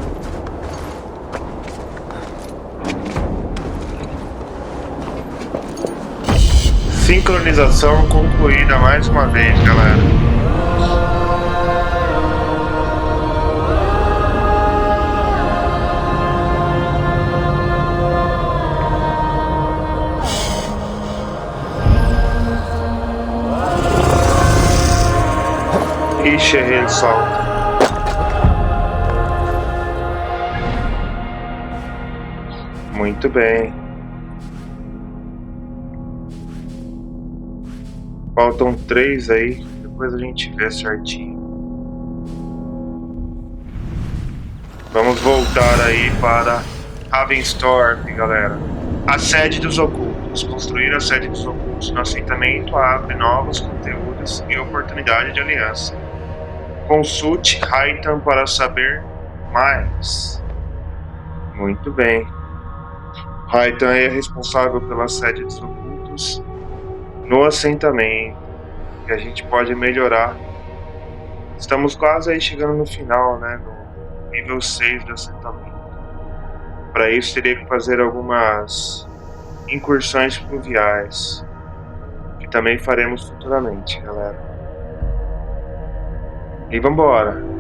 Sincronização concluída mais uma vez, galera. assalto. Muito bem. Faltam 3 aí, depois a gente vê certinho. Vamos voltar aí para Ravensthorpe, galera. A sede dos ocultos. Construir a sede dos ocultos no assentamento abre novos conteúdos e oportunidade de aliança. Consulte Raitan para saber mais. Muito bem. Raitan é responsável pela sede dos ocultos no assentamento, que a gente pode melhorar. Estamos quase aí chegando no final, né, no nível 6 do assentamento. Para isso teria que fazer algumas incursões fluviais, que também faremos futuramente, galera. E vambora!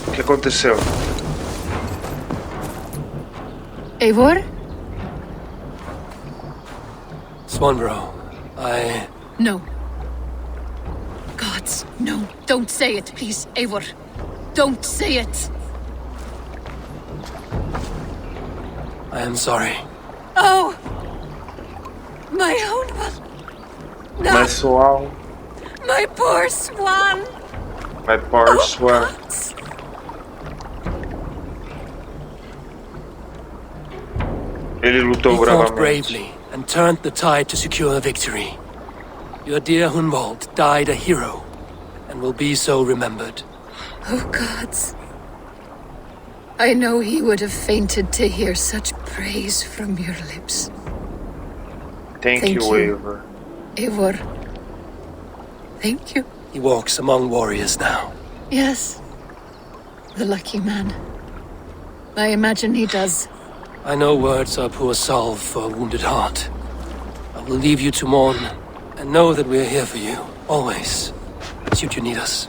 O que aconteceu? Eivor? Swanborough, No. Gods, no. Don't say it, please, Eivor. Don't say it. I am sorry. Oh! My own one. No. My swan. My poor swan. My poor swan. Gods. Ele lutou He fought bravamente. bravely and turned the tide to secure victory. Your dear Hunwald died a hero and will be so remembered. Oh, gods. I know he would have fainted to hear such praise from your lips. Thank you, Eivor. Eivor. Thank you. He walks among warriors now. Yes. The lucky man. I imagine he does. I know words are poor salve for a wounded heart. I will leave you to mourn, and know that we are here for you, always, should you need us.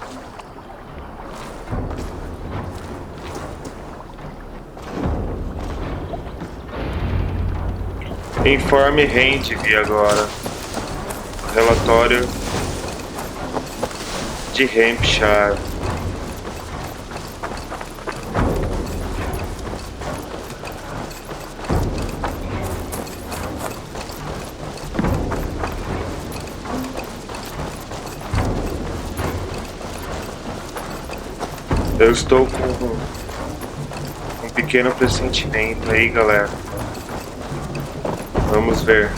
Informe Rendve agora. Relatório de Hampshire. Eu estou com um pequeno pressentimento aí, galera. Vamos ver.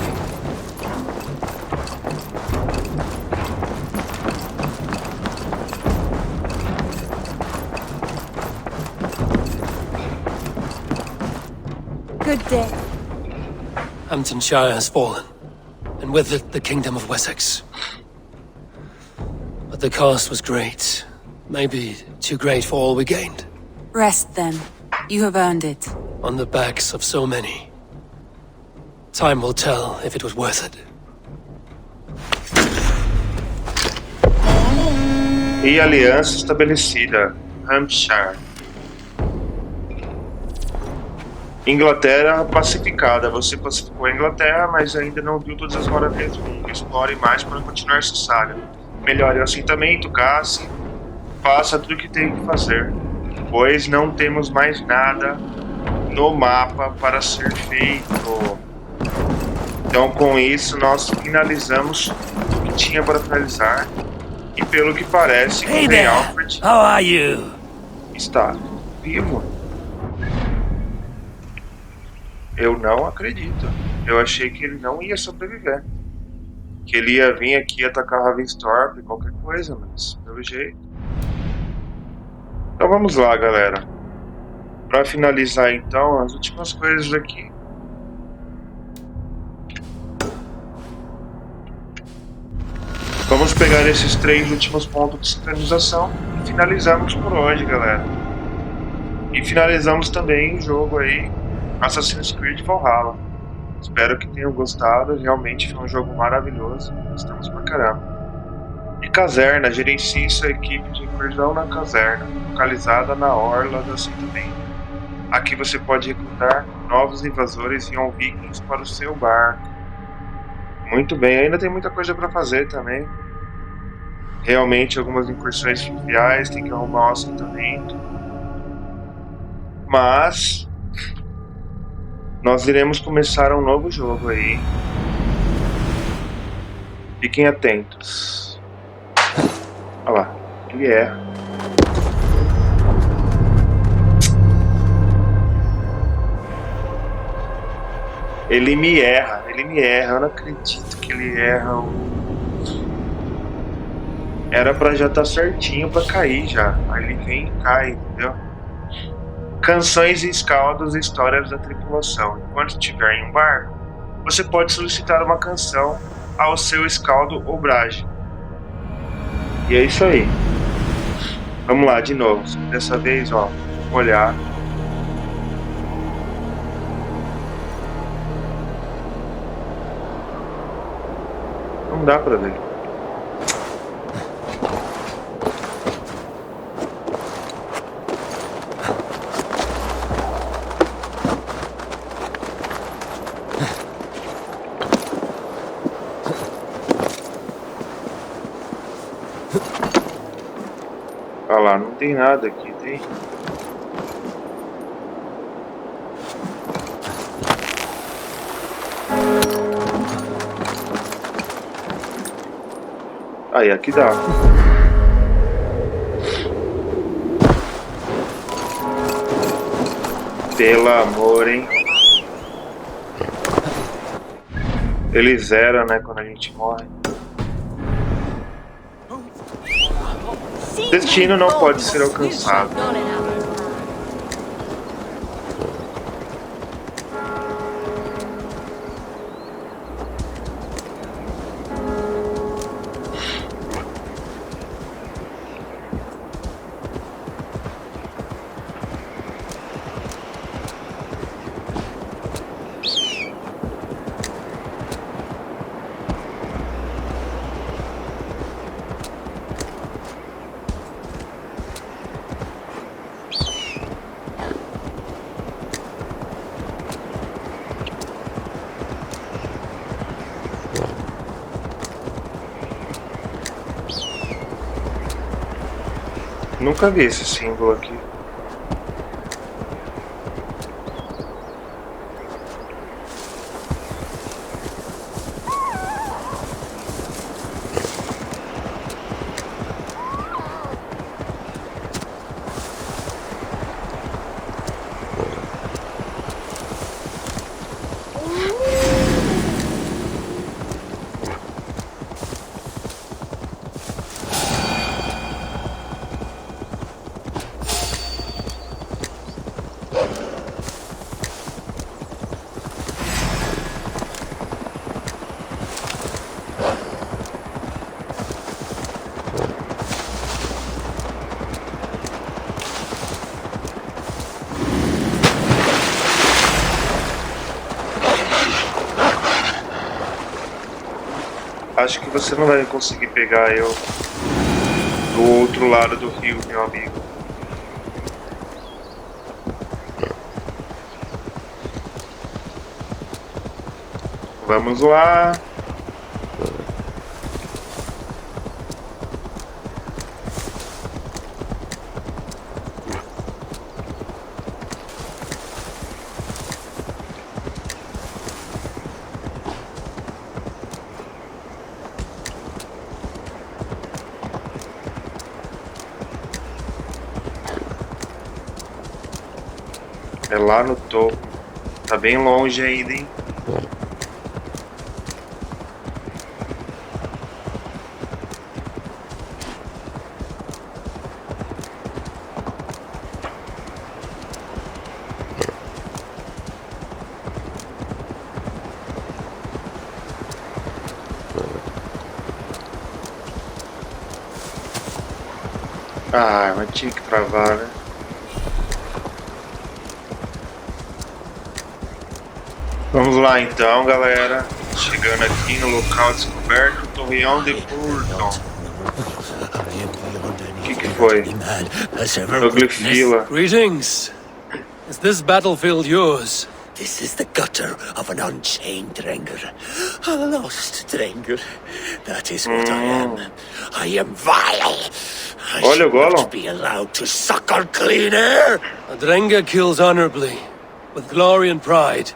Good day. Hamptonshire has fallen, and with it the kingdom of Wessex. But the cost was great. Maybe too great for all we gained. Rest then. You have earned it. On the backs of so many. Time will tell if it was worth it. E aliança estabelecida. Hampshire. Inglaterra pacificada. Você pacificou a Inglaterra, mas ainda não viu todas as maravilhas do mundo. Explore mais para continuar essa saga. Melhore o assentamento, casse. Faça tudo o que tem que fazer, pois não temos mais nada no mapa para ser feito. Então, com isso, nós finalizamos o que tinha para finalizar. E pelo que parece, o Rei Alfred How are you? está vivo. Eu não acredito. Eu achei que ele não ia sobreviver. Que ele ia vir aqui atacar Ravensthorpe, qualquer coisa, mas pelo jeito. Então vamos lá, galera. Para finalizar então, as últimas coisas aqui. Vamos pegar esses 3 últimos pontos de sincronização e finalizamos por hoje, galera. E finalizamos também o jogo aí Assassin's Creed Valhalla. Espero que tenham gostado, realmente foi um jogo maravilhoso, gostamos pra caramba. E caserna, gerencie sua equipe de incursão na caserna, localizada na orla do assentamento. Aqui você pode recrutar novos invasores e vikings para o seu barco. Muito bem, ainda tem muita coisa para fazer também. Realmente algumas incursões fluviais, tem que arrumar um assentamento. Mas nós iremos começar um novo jogo aí. Fiquem atentos. Olha lá, ele erra. Ele me erra. Eu não acredito que ele erra. Era pra já estar certinho pra cair já. Aí ele vem e cai, entendeu? Canções e escaldos e histórias da tripulação. Enquanto estiver em um barco, você pode solicitar uma canção ao seu escaldo ou braje. E é isso aí. Vamos lá, de novo. Dessa vez, ó, vamos olhar. Não dá pra ver. Olha lá, não tem nada aqui, tem? Aí, aqui dá. Pelo amor, hein? Ele zera, né, quando a gente morre. Destino não pode ser alcançado. Nunca vi esse símbolo aqui. Acho que você não vai conseguir pegar eu do outro lado do rio, meu amigo. Vamos lá. É lá no topo. Tá bem longe ainda, hein? Ah, mas tinha que travar, né? lá então, galera. Chegando aqui no local descoberto, Torreão de Burton. O que foi? Oglifila. Greetings. Is this battlefield yours? This is the gutter of an unchained Drengur. A lost Drengur. That is what I am. I am vile. I should not be allowed to suckle clean air. A Drengur kills honorably, with glory and pride.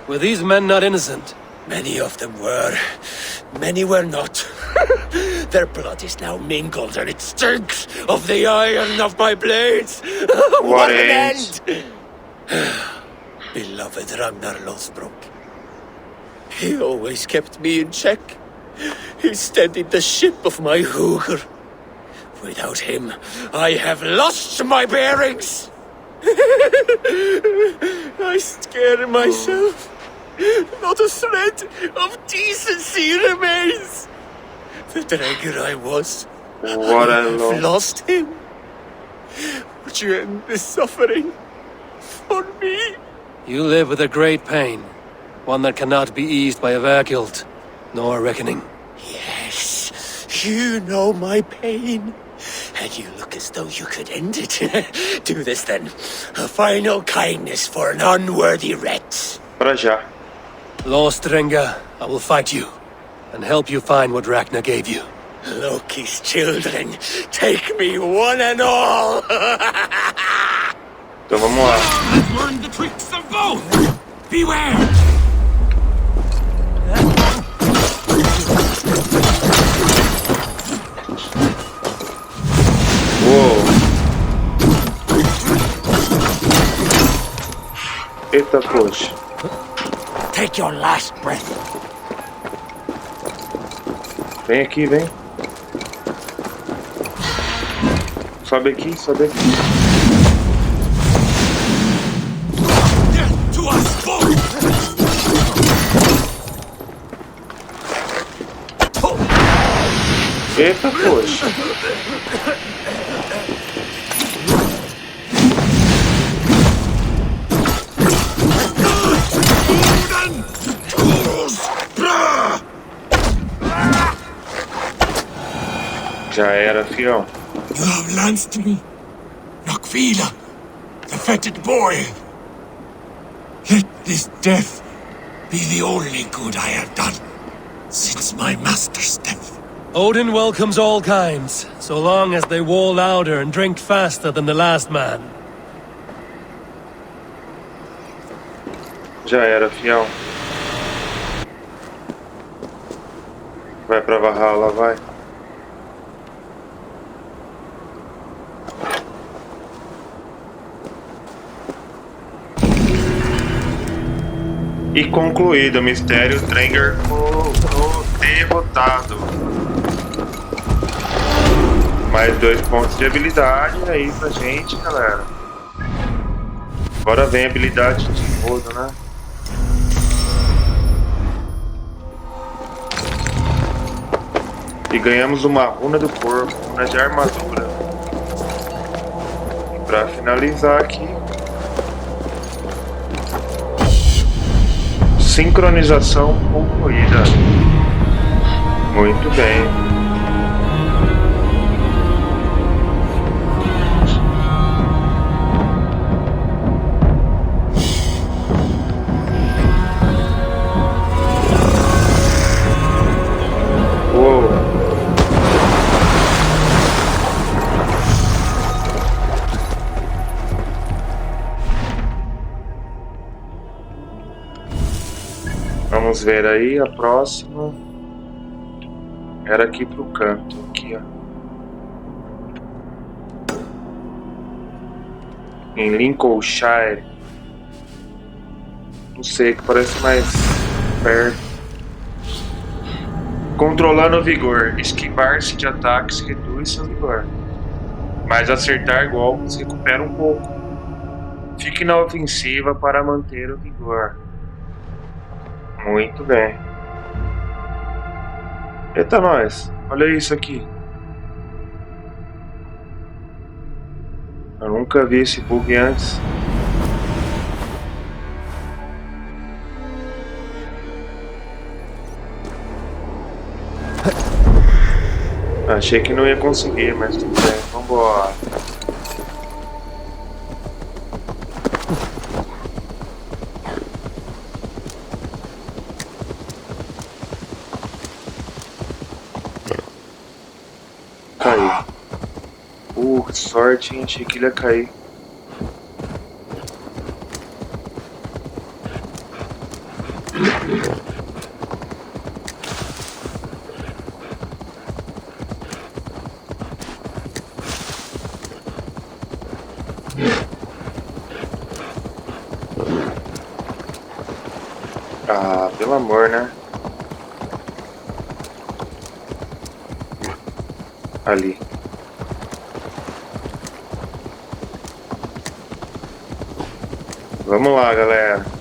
Were these men not innocent? Many of them were. Many were not. Their blood is now mingled, and it stinks of the iron of my blades. What an end! Beloved Ragnar Lothbrok. He always kept me in check. He steadied the ship of my Hugr. Without him, I have lost my bearings. I scare myself. Not a thread of decency remains. The Drengur I was. What I lost him. Would you end this suffering for me? You live with a great pain, one that cannot be eased by a Verkilt, nor a reckoning. Yes, you know my pain, and you look as though you could end it. Do this then, a final kindness for an unworthy wretch. Para já. Lost Drengur, I will fight you, and help you find what Ragnar gave you. Loki's children, take me one and all! Então vamos lá. I've learned the tricks of both! Beware! Uou! Eita, poxa. Take your last breath. Vem aqui, vem. Sobe aqui, sobe aqui. To us both! Eita, poxa. Já era, fião. You have lanced me, Nakvila, the fetid boy. Let this death be the only good I have done since my master's death. Odin welcomes all kinds, so long as they war louder and drink faster than the last man. Já era, fião. Vai pra Valhalla, vai. E concluído o mistério, Drengur derrotado. Mais 2 pontos de habilidade aí pra gente, galera. Agora vem a habilidade de rodo, né? E ganhamos uma runa do corpo, runa de armadura. E pra finalizar aqui, sincronização concluída. Muito bem. Uou. Vamos ver aí, a próxima era aqui pro canto, aqui ó. Em Lincolnshire. Não sei, que parece mais perto. Controlando o vigor. Esquivar-se de ataques reduz seu vigor. Mas acertar golpes recupera um pouco. Fique na ofensiva para manter o vigor. Muito bem. Eita nós, olha isso aqui. Eu nunca vi esse bug antes. Achei que não ia conseguir, mas tudo bem, vambora. Caiu. Que sorte, hein? Achei que ele ia cair. Ah, pelo amor, né? Ali. Vamos lá, galera.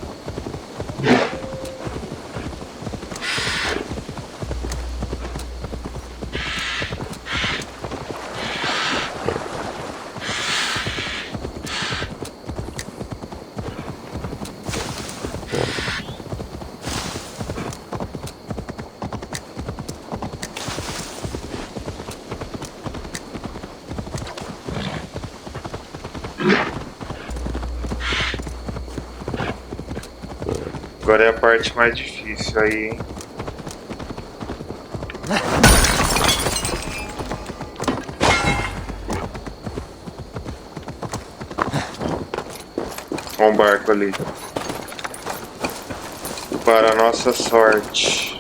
Agora é a parte mais difícil aí, hein? Olha um barco ali. Para a nossa sorte.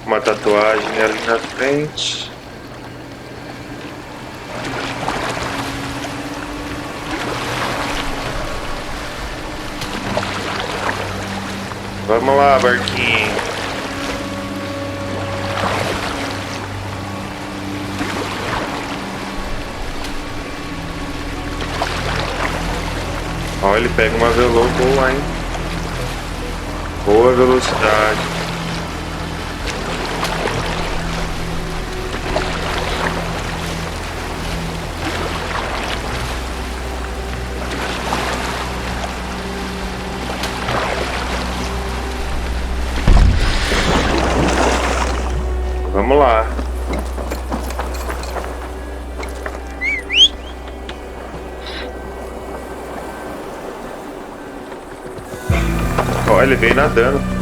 Uma tatuagem ali na frente. Vamos lá, barquinho. Ó, ele pega uma velô boa, hein? Boa velocidade. Vamos lá. Olha, ele veio nadando.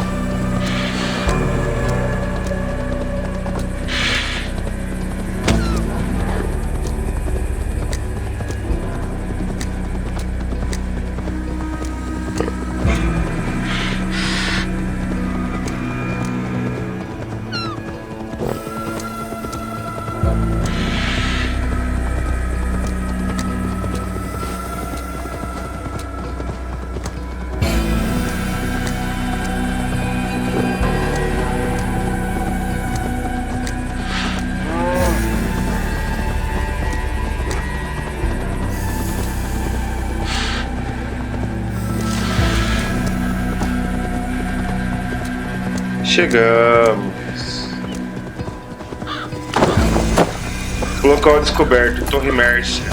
Chegamos. Local descoberto, Torre Mércia.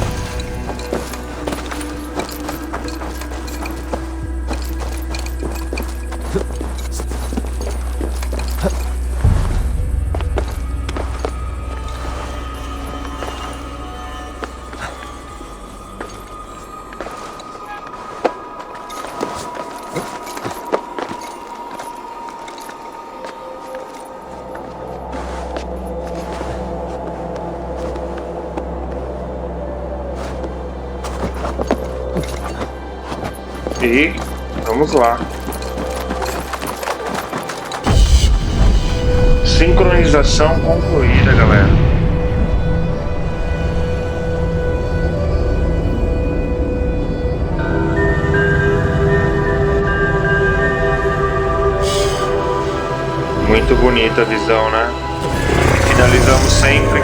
E vamos lá. Sincronização concluída, galera. Muito bonita a visão, né? Finalizamos sempre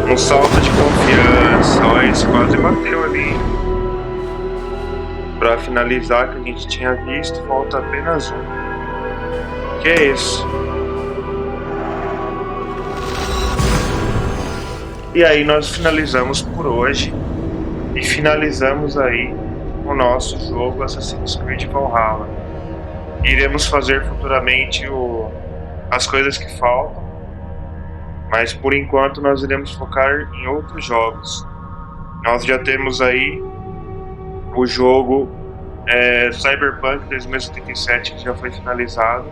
com um salto de confiança. Olha, esse quase bateu ali. Para finalizar, que a gente tinha visto, falta apenas um. Que é isso? E aí nós finalizamos por hoje. E finalizamos aí o nosso jogo Assassin's Creed Valhalla. Iremos fazer futuramente as coisas que faltam, mas por enquanto nós iremos focar em outros jogos. Nós já temos aí o jogo Cyberpunk 2077, que já foi finalizado.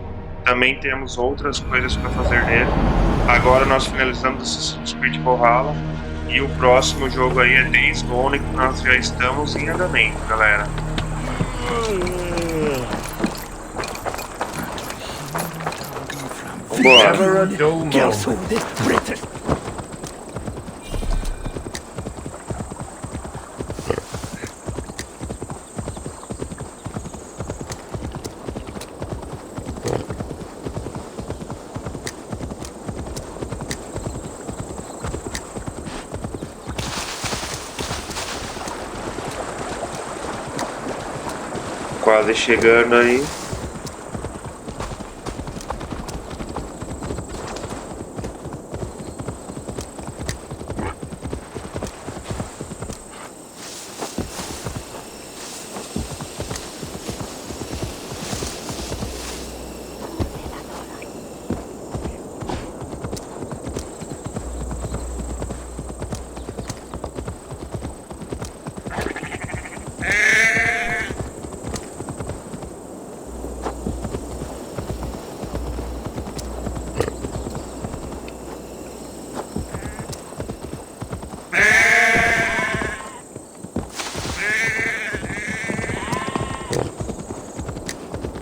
Também temos outras coisas para fazer nele. Agora nós finalizamos Assassin's Creed Valhalla. E o próximo jogo aí é Days Gone, que nós já estamos em andamento, galera. Vambora. Quase chegando aí.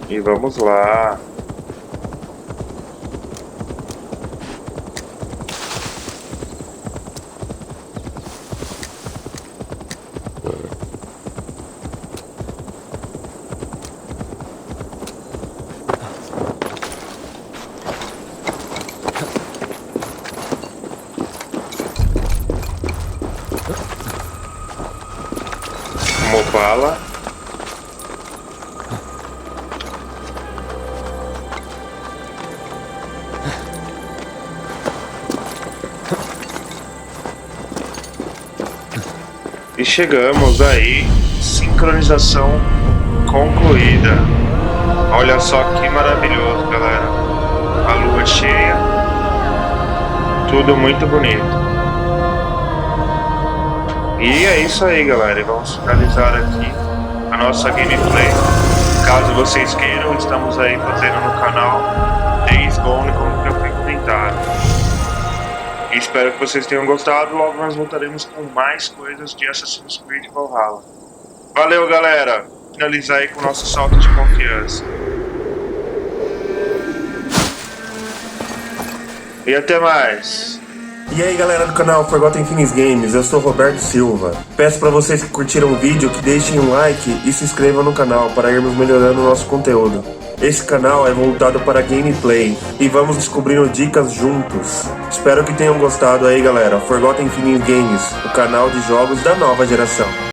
E vamos lá. Mopala. E chegamos aí, sincronização concluída. Olha só que maravilhoso, galera. A lua cheia, tudo muito bonito. E é isso aí, galera. E vamos finalizar aqui a nossa gameplay. Caso vocês queiram, estamos aí fazendo no canal Days Gone, como já foi comentado. Espero que vocês tenham gostado. Logo nós voltaremos com mais coisas de Assassin's Creed Valhalla. Valeu, galera! Finalizar aí com o nosso salto de confiança. E até mais! E aí, galera do canal Forgotten Games, eu sou Roberto Silva. Peço para vocês que curtiram o vídeo que deixem um like e se inscrevam no canal para irmos melhorando o nosso conteúdo. Esse canal é voltado para gameplay e vamos descobrindo dicas juntos. Espero que tenham gostado aí, galera. Forgotten Games, o canal de jogos da nova geração.